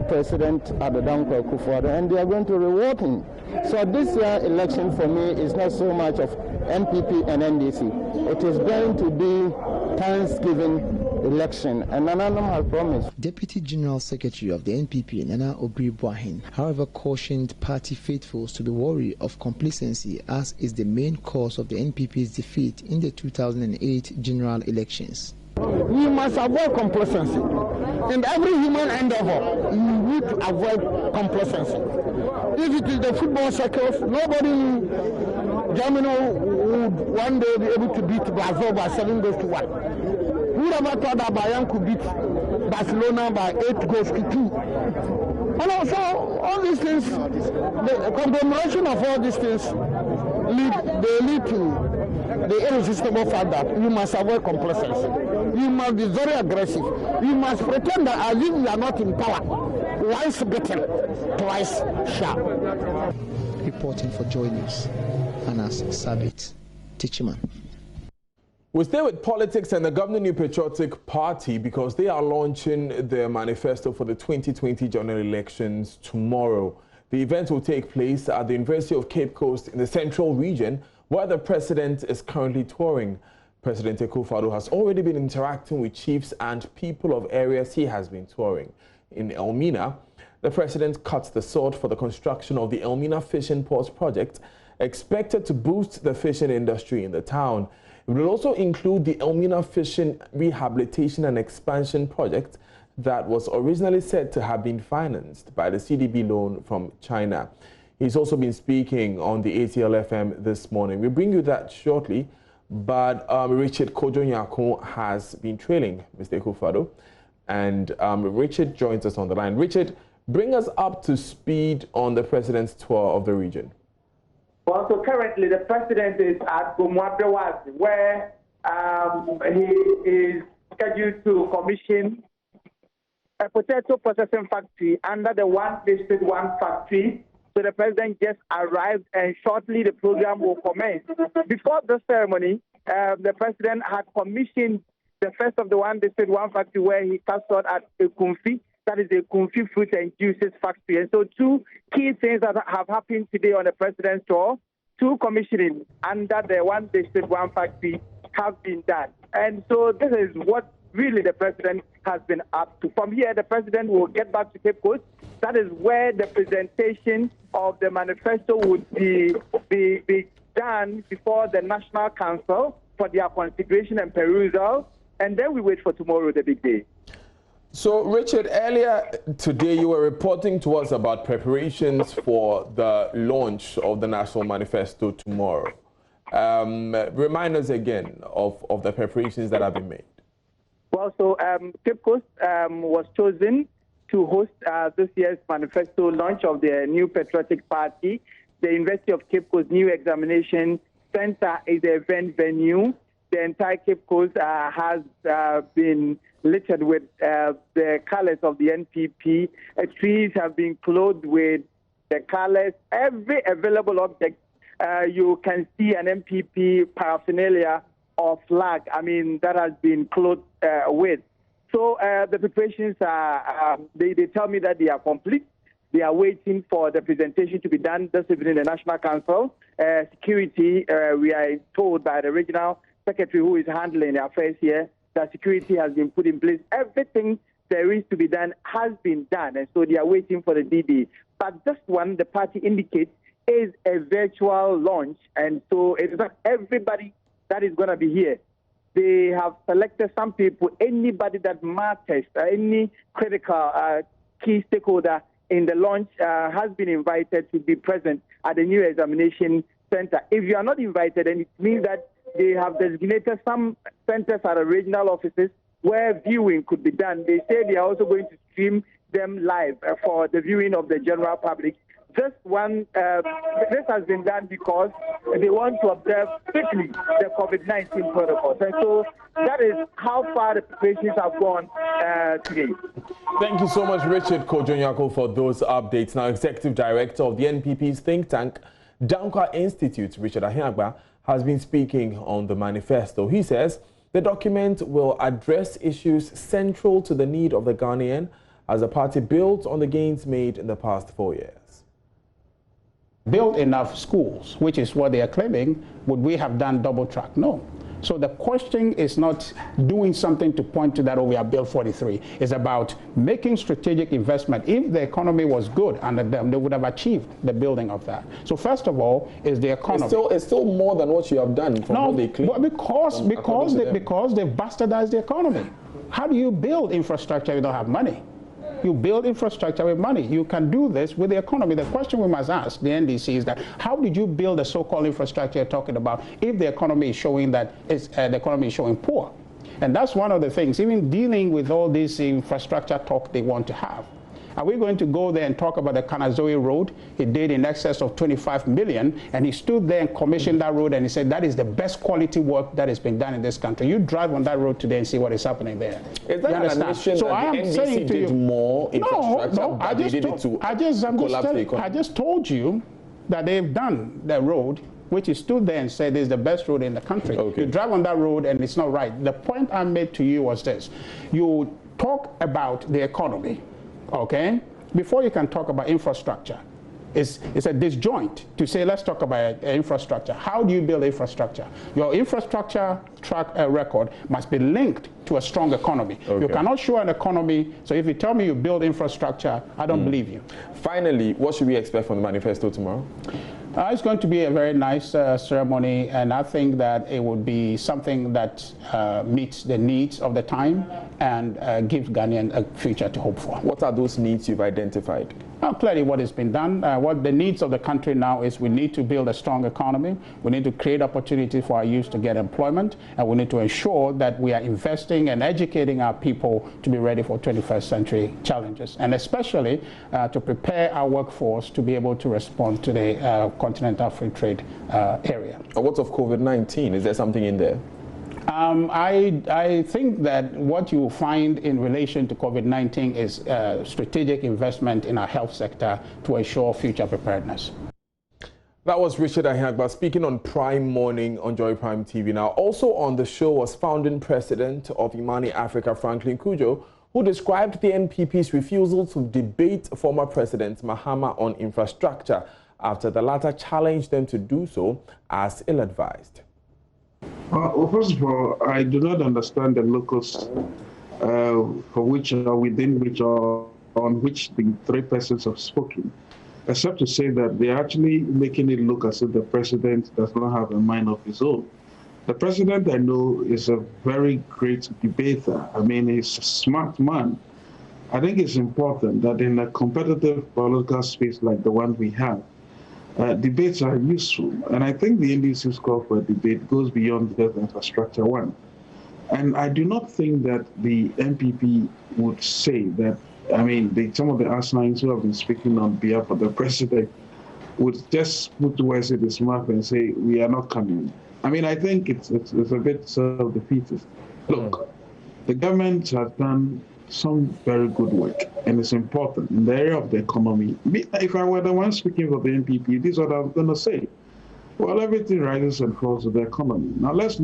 President Ado Dankwa Akufo-Addo, and they are going to reward him. So this year election for me is not so much of MPP and NDC. It is going to be Thanksgiving election, and Nananom has promised. Deputy General Secretary of the NPP, Nana Obri Buahin, however, cautioned party faithfuls to be wary of complacency, as is the main cause of the NPP's defeat in the 2008 general elections. We must avoid complacency. In every human endeavor, you need to avoid complacency. If it is the football circles, nobody in Germany would one day be able to beat Brazil by 7-1. Who ever thought that Bayern could beat Barcelona by 8-2? And also, all these things, the conglomeration of all these things, lead to the irresistible fact that you must avoid complacency. You must be very aggressive. You must pretend that as if you are not in power. Once bitten, twice sharp. Reporting for JoyNews, Anas Sabit, Techiman. We stay with politics and the governing New Patriotic Party because they are launching their manifesto for the 2020 general elections tomorrow. The event will take place at the University of Cape Coast in the Central Region, where the president is currently touring. President Akufo-Addo has already been interacting with chiefs and people of areas he has been touring. In Elmina, the president cut the sod for the construction of the Elmina Fishing Port project, expected to boost the fishing industry in the town. It will also include the Elmina Fishing Rehabilitation and Expansion project that was originally said to have been financed by the CDB loan from China. He's also been speaking on the ATL FM this morning. We'll bring you that shortly, but Richard Kojo-Nyako has been trailing Mr. Akufo-Addo, and Richard joins us on the line. Richard, bring us up to speed on the president's tour of the region. Well, so currently the president is at Gomwabewazi, where he is scheduled to commission a potato processing factory under the One District, One Factory. So the president just arrived, and shortly the program will commence. Before the ceremony, the president had commissioned the first of the One District, One Factory, where he casted at Ekumfi. That is the Kumfi Fruit and Juices Factory. And so two key things that have happened today on the president's tour, two commissioning under the One District, One Factory have been done. And so this is what really the president has been up to. From here, the president will get back to Cape Coast. That is where the presentation of the manifesto would be done before the National Council for their consideration and perusal. And then we wait for tomorrow, the big day. So, Richard, earlier today you were reporting to us about preparations for the launch of the National Manifesto tomorrow. Remind us again of the preparations that have been made. Well, so Cape Coast was chosen to host this year's manifesto launch of the new patriotic party. The University of Cape Coast New Examination Center is the event venue. The entire Cape Coast has been littered with the colors of the NPP. Trees have been clothed with the colors. Every available object you can see an NPP paraphernalia or flag, that has been clothed with. So the preparations are, they tell me that they are complete. They are waiting for the presentation to be done this evening in the National Council. Security, we are told by the regional secretary who is handling the affairs here, that security has been put in place. Everything there is to be done has been done, and so they are waiting for the DD. But this one, the party indicates, is a virtual launch, and so it's not everybody that is going to be here. They have selected some people, anybody that matters, any critical key stakeholder in the launch has been invited to be present at the new examination center. If you are not invited, then it means that they have designated some centers at the regional offices where viewing could be done. They say they are also going to stream them live for the viewing of the general public. This has been done because they want to observe strictly the COVID-19 protocols. And so that is how far the preparations have gone today. Thank you so much, Richard Kojo-Nyako, for those updates. Now, Executive Director of the NPP's think tank, Dankwa Institute, Richard Ahiagba, has been speaking on the manifesto. He says the document will address issues central to the need of the Ghanaian as the party builds on the gains made in the past 4 years. Build enough schools, which is what they are claiming. Would we have done double track? No. So the question is not doing something to point to that, oh, we have built 43. It's about making strategic investment. If the economy was good under them, they would have achieved the building of that. So first of all is the economy. It's still more than what you have done from what they claim. Because they've bastardized the economy. How do you build infrastructure if you don't have money? You build infrastructure with money. You can do this with the economy. The question we must ask the NDC is that how did you build the so-called infrastructure you're talking about if the economy is showing that the economy is showing poor? And that's one of the things, even dealing with all this infrastructure talk they want to have. Are we going to go there and talk about the Kanazoe Road? He did in excess of 25 million, and he stood there and commissioned that road, and he said that is the best quality work that has been done in this country. You drive on that road today and see what is happening there. Is that an admission so that the NDC did more infrastructure than they did to collapse the economy? I just told you that they've done the road, which he stood there and said is the best road in the country. Okay. You drive on that road and it's not right. The point I made to you was this. You talk about the economy, okay, before you can talk about infrastructure. it's a disjoint to say, let's talk about infrastructure. How do you build infrastructure? Your infrastructure track record must be linked to a strong economy. Okay. You cannot show an economy, so if you tell me you build infrastructure, I don't believe you. Finally, what should we expect from the manifesto tomorrow? It's going to be a very nice ceremony, and I think that it would be something that meets the needs of the time and gives Ghanaians a future to hope for. What are those needs you've identified? Clearly what has been done. What the needs of the country now is we need to build a strong economy. We need to create opportunities for our youth to get employment, and we need to ensure that we are investing and educating our people to be ready for 21st century challenges, and especially to prepare our workforce to be able to respond to the continental free trade area. What of COVID-19? Is there something in there? I think that what you find in relation to COVID-19 is strategic investment in our health sector to ensure future preparedness. That was Richard Ahagba speaking on Prime Morning on Joy Prime TV. Now, also on the show was founding president of Imani Africa, Franklin Kujo, who described the NPP's refusal to debate former President Mahama on infrastructure after the latter challenged them to do so as ill-advised. Well, first of all, I do not understand the locus for which or within which or on which the three persons have spoken, except to say that they're actually making it look as if the president does not have a mind of his own. The president, I know, is a very great debater. I mean, he's a smart man. I think it's important that in a competitive political space like the one we have, debates are useful, and I think the NDC's call for a debate goes beyond just infrastructure one. And I do not think that the NPP would say that, I mean, some of the Arsenals who have been speaking on behalf of the president would just put towards it his mouth and say, we are not coming. I mean, I think it's a bit self-defeatist. Look, the government has done some very good work, and it's important in the area of the economy. If I were the one speaking for the NPP, this is what I was going to say. Well, everything rises and falls with the economy. Now let's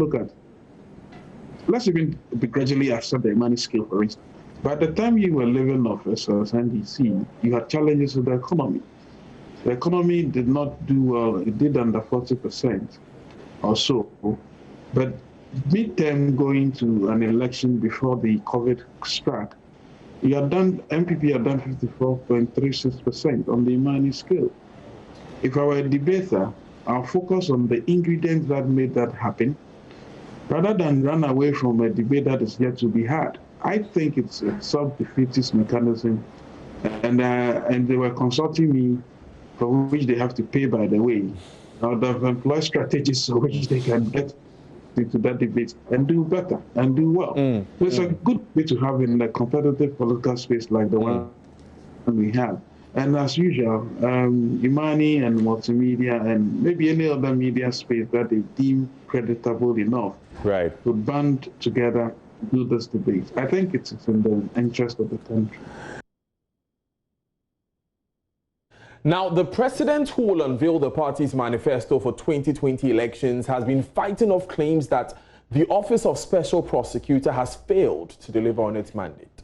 even begrudgingly accept the money scale, for instance. By the time you were leaving office as NDC, you had challenges with the economy. The economy did not do well. It did under 40% or so. But midterm going to an election before the COVID struck, MPP had done 54.36% on the money scale. If I were a debater, I'll focus on the ingredients that made that happen, rather than run away from a debate that is yet to be had. I think it's a self-defeatist mechanism, and they were consulting me, for which they have to pay, by the way. Now they've employed strategies so which they can get into that debate and do better and do well. So it's a good way to have in a competitive political space like the one we have. And as usual, Imani and multimedia and maybe any other media space that they deem creditable enough would band together to do this debate. I think it's in the interest of the country. Now, the president who will unveil the party's manifesto for 2020 elections has been fighting off claims that the Office of Special Prosecutor has failed to deliver on its mandate.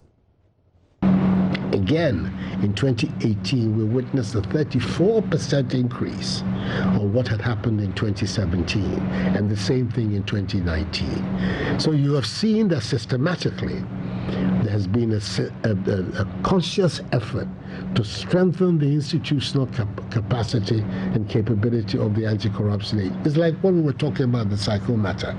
Again, in 2018, we witnessed a 34% increase on what had happened in 2017, and the same thing in 2019. So you have seen that systematically there has been a conscious effort to strengthen the institutional capacity and capability of the anti-corruption agency. It's like when we were talking about the cycle matter.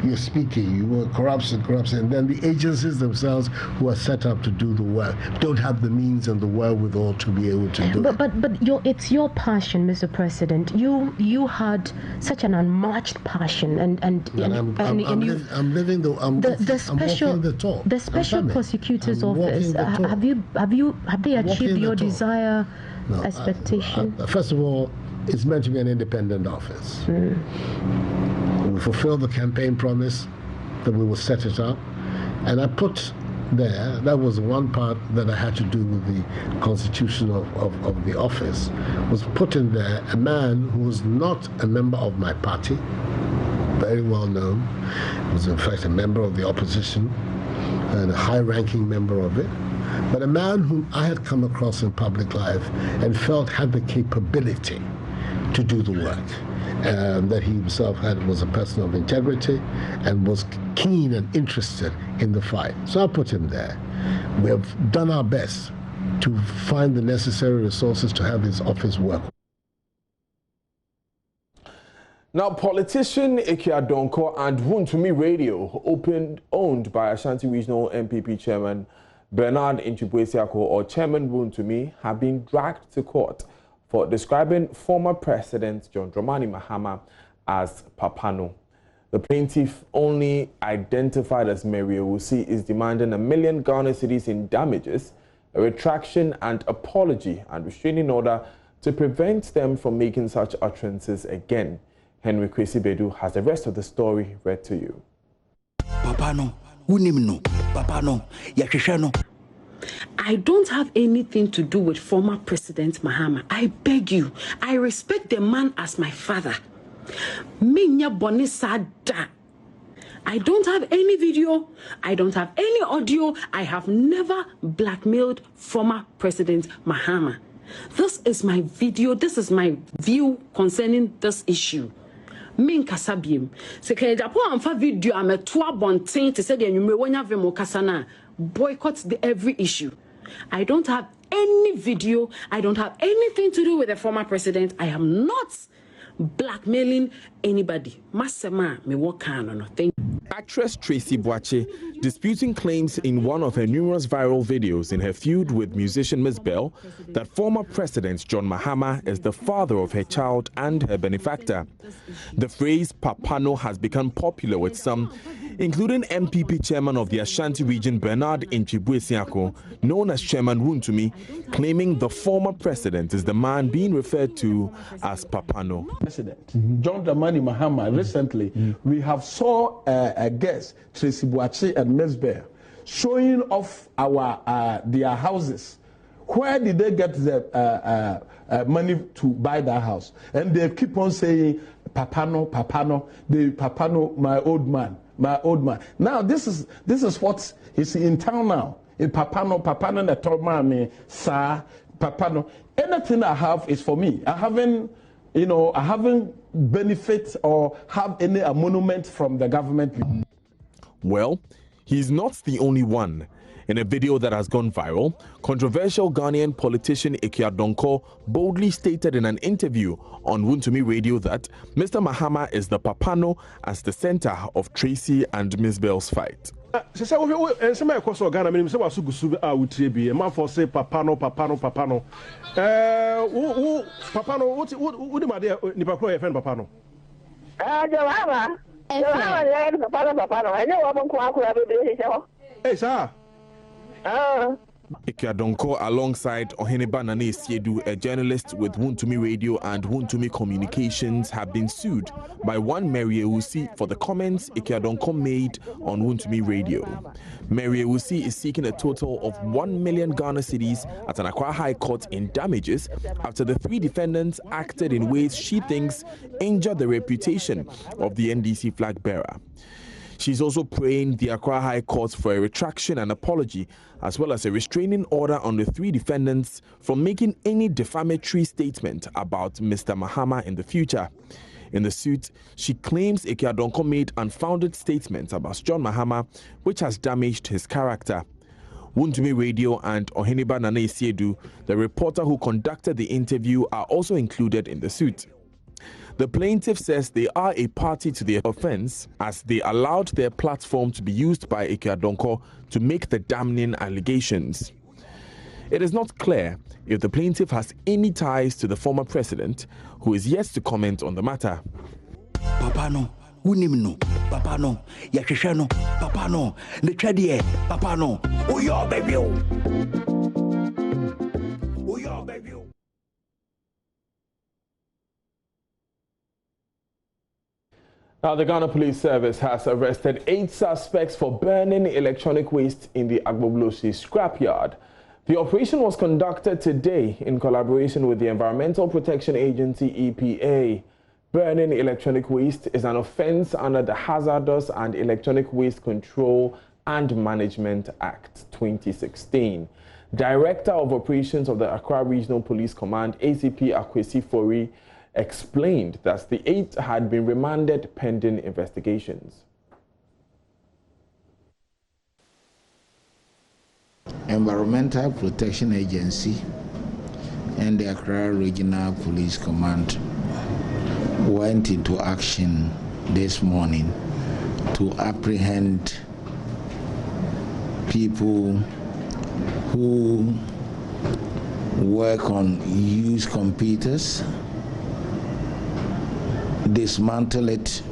You're speaking, you were corruption, and then the agencies themselves who are set up to do the work don't have the means and the wherewithal to be able to do it. But it's your passion, Mr. President. You had such an unmatched passion, I'm living the special prosecutor's office. Have they achieved your desire expectation? First of all, it's meant to be an independent office. We fulfill the campaign promise that we will set it up, and I put there, that was one part that I had to do with the constitution of the office, was put in there a man who was not a member of my party, very well known, was in fact a member of the opposition and a high-ranking member of it, but a man whom I had come across in public life and felt had the capability to do the work. That he himself was a person of integrity and was keen and interested in the fight. So I put him there. We have done our best to find the necessary resources to have his office work. Now, politician Donko and Wuntumi Radio, owned by Ashanti Regional MPP Chairman Bernard Inchibwesiako, or Chairman Wuntumi, have been dragged to court for describing former President John Dramani Mahama as Papano. The plaintiff, only identified as Mary Owusi, is demanding $1 million Ghana cedis in damages, a retraction and apology, and restraining order to prevent them from making such utterances again. Henry Kwesi Bedu has the rest of the story read to you. Papano, unimno, Papano, yakishano. I don't have anything to do with former President Mahama. I beg you. I respect the man as my father. Minya Bonisada. I don't have any video. I don't have any audio. I have never blackmailed former President Mahama. This is my video. This is my view concerning this issue. Min kasabiem. Sekere Japo amfa video ame toa bonten te se de anwumre wonya vemo kasana. Boycott every issue. I don't have any video. I don't have anything to do with the former president. I am not blackmailing anybody. Masema me work on. Thank you. Actress Tracy Boache disputing claims in one of her numerous viral videos in her feud with musician Ms. Bell that former President John Mahama is the father of her child and her benefactor. The phrase Papano has become popular with some, including MPP chairman of the Ashanti region Bernard Inchibwesiako, known as Chairman Wuntumi, claiming the former president is the man being referred to as Papano. President John Dramani Mahama, recently we have saw a guest, Tracy Boache and Ms. Bear, showing off their houses. Where did they get the money to buy that house? And they keep on saying, Papano, Papano, the Papano, my old man. My old man. Now this is what is in town now. In Papano na tomame sa Papano. Anything I have is for me. I haven't benefit or have any monument from the government. Well, he's not the only one. In a video that has gone viral, controversial Ghanaian politician Donko boldly stated in an interview on Wuntumi Radio that Mr. Mahama is the Papano as the center of Tracy and Ms. Bell's fight. Hey, sir. Donko, alongside Oheniba Nane Siedu, a journalist with Wuntumi Radio and Wuntumi Communications, have been sued by one Mary Owusi for the comments Donko made on Wuntumi Radio. Mary Owusi is seeking a total of 1 million Ghana cedis at an Accra High Court in damages after the three defendants acted in ways she thinks injured the reputation of the NDC flag bearer. She's also praying the Accra High Court for a retraction and apology, as well as a restraining order on the three defendants from making any defamatory statement about Mr. Mahama in the future. In the suit, she claims Donko made unfounded statements about John Mahama, which has damaged his character. Wuntumi Radio and Oheniba Nane Siedu, the reporter who conducted the interview, are also included in the suit. The plaintiff says they are a party to the offense as they allowed their platform to be used by Donko to make the damning allegations. It is not clear if the plaintiff has any ties to the former president, who is yet to comment on the matter. Papano, unimno, Papano, yakishano, Papano, nechadie, Papano, uyo baby. Uyo baby. Now, the Ghana Police Service has arrested 8 suspects for burning electronic waste in the Agbo Scrapyard. The operation was conducted today in collaboration with the Environmental Protection Agency, EPA. Burning electronic waste is an offense under the Hazardous and Electronic Waste Control and Management Act 2016. Director of Operations of the Accra Regional Police Command, ACP Akwesi Fori, explained that the 8 had been remanded pending investigations. Environmental Protection Agency and the Accra Regional Police Command went into action this morning to apprehend people who work on used computers, dismantle it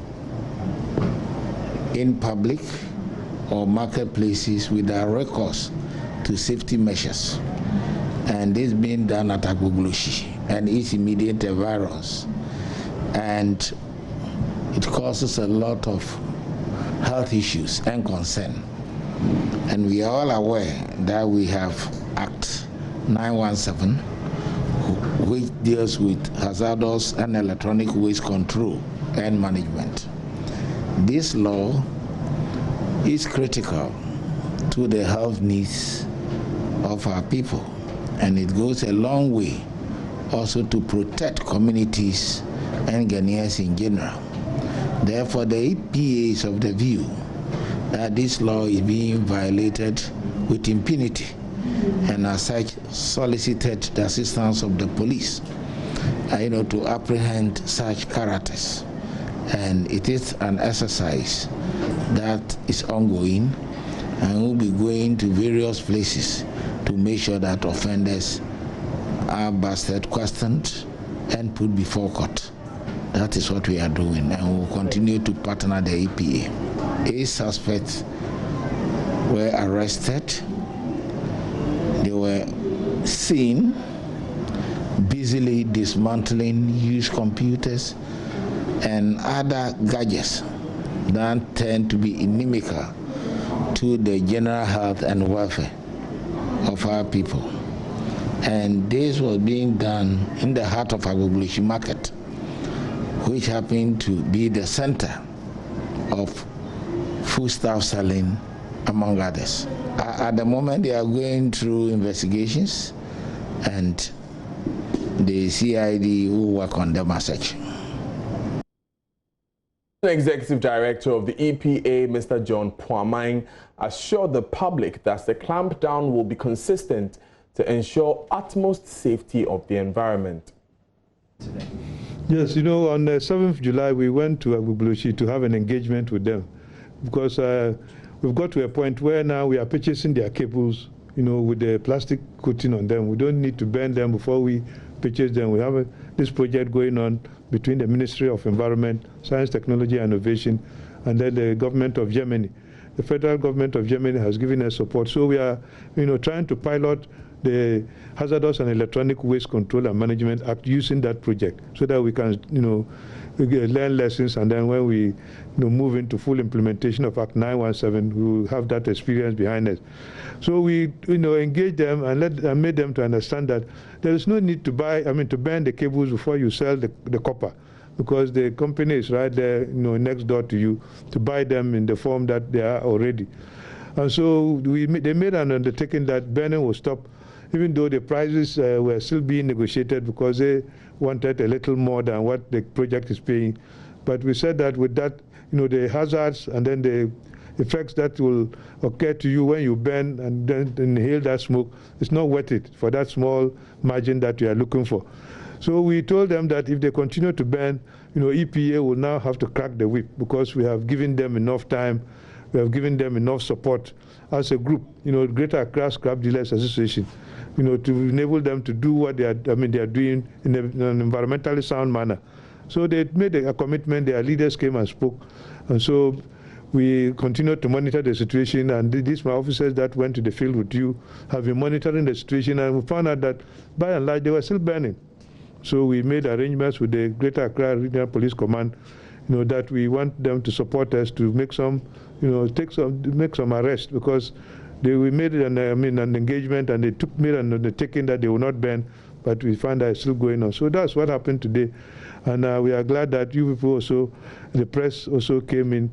in public or marketplaces without recourse to safety measures. And this being done at Agbo and its immediate environs. And it causes a lot of health issues and concern. And we are all aware that we have Act 917, which deals with hazardous and electronic waste control and management. This law is critical to the health needs of our people, and it goes a long way also to protect communities and Ghanaians in general. Therefore, the EPA is of the view that this law is being violated with impunity, and as such solicited the assistance of the police to apprehend such characters. And it is an exercise that is ongoing, and we'll be going to various places to make sure that offenders are busted, questioned, and put before court. That is what we are doing, and we'll continue to partner the EPA. 8 suspects were arrested. They were seen busily dismantling used computers and other gadgets that tend to be inimical to the general health and welfare of our people. And this was being done in the heart of Agbo market, which happened to be the center of foodstuff selling, among others. At the moment, they are going through investigations, and the CID will work on them as such. The Executive Director of the EPA, Mr. John Puamang, assured the public that the clampdown will be consistent to ensure utmost safety of the environment. Yes, on the 7th July, we went to Agbo to have an engagement with them, because we've got to a point where now we are purchasing their cables, with the plastic coating on them. We don't need to burn them before we purchase them. We have this project going on between the Ministry of Environment, Science, Technology and Innovation, and then the government of Germany. The federal government of Germany has given us support. So we are, trying to pilot the Hazardous and Electronic Waste Control and Management Act using that project, so that we can, learn lessons, and then when we move into full implementation of Act 917, we will have that experience behind us. So we engage them and made them to understand that there is no need to burn the cables before you sell the copper, because the company is right there next door to you to buy them in the form that they are already. And so they made an undertaking that burning will stop, even though the prices were still being negotiated, because they wanted a little more than what the project is paying. But we said that with that, the hazards and then the effects that will occur to you when you burn and then inhale that smoke, it's not worth it for that small margin that you are looking for. So we told them that if they continue to burn, EPA will now have to crack the whip, because we have given them enough time, we have given them enough support as a group, Greater Accra Scrap Dealers Association, to enable them to do what they are doing in an environmentally sound manner. So they made a commitment, their leaders came and spoke, and so we continue to monitor the situation, and these my officers that went to the field with you have been monitoring the situation, and we found out that by and large they were still burning. So we made arrangements with the Greater Accra Regional Police Command, that we want them to support us to make some, make some arrests, because we made an engagement, and they made an undertaking that they will not burn but we find that it's still going on. So that's what happened today. And we are glad that you people also, the press also came in,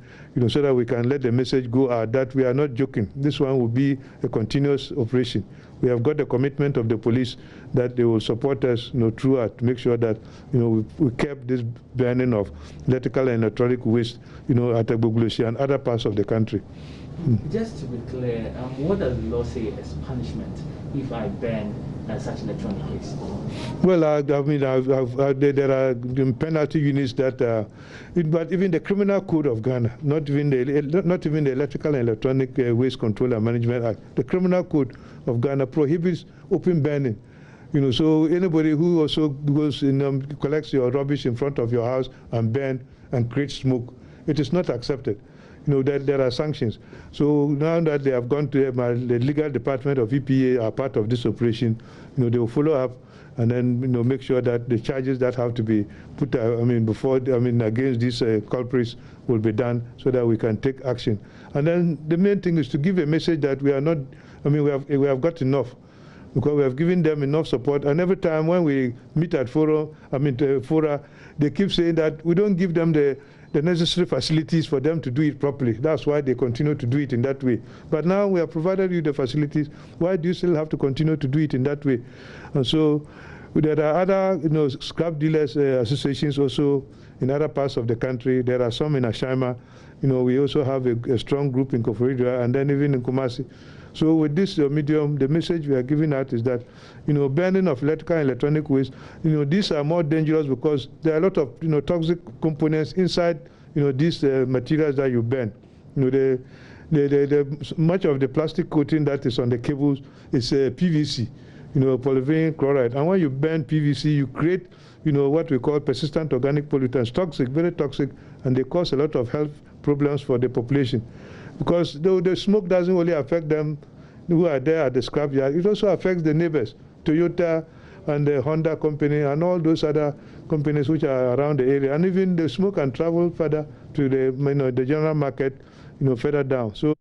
so that we can let the message go out that we are not joking. This one will be a continuous operation. We have got the commitment of the police that they will support us throughout to make sure that we kept this burning of electrical and electronic waste at Agbo and other parts of the country. Just to be clear, what does the law say as punishment if I ban such electronic waste? Well, there are penalty units that, but even the Criminal Code of Ghana, not even the Electrical and Electronic Waste Control and Management Act, the Criminal Code of Ghana prohibits open burning. So anybody who also goes collects your rubbish in front of your house and burn and creates smoke, it is not accepted. That there are sanctions. So now that they have gone to the legal department of EPA are part of this operation, they will follow up and then make sure that the charges that have to be put against these culprits will be done so that we can take action. And then the main thing is to give a message that we are not, we have got enough, because we have given them enough support. And every time when we meet at fora, they keep saying that we don't give them the necessary facilities for them to do it properly. That's why they continue to do it in that way. But now we have provided you the facilities. Why do you still have to continue to do it in that way? And so there are other scrap dealers associations also in other parts of the country. There are some in Ashama. We also have a strong group in Koforidua and then even in Kumasi. So with this medium, the message we are giving out is that, burning of electrical and electronic waste, these are more dangerous because there are a lot of, toxic components inside, these materials that you burn. Much of the plastic coating that is on the cables is PVC, polyvinyl chloride. And when you burn PVC, you create, what we call persistent organic pollutants, toxic, very toxic, and they cause a lot of health problems for the population. Because though the smoke doesn't only affect them who are there at the scrapyard, it also affects the neighbors, Toyota and the Honda company and all those other companies which are around the area. And even the smoke can travel further to the general market, further down. So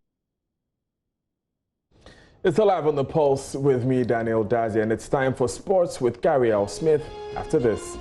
it's Alive on the Pulse with me, Daniel Dazi, and it's time for sports with Gary L. Smith after this.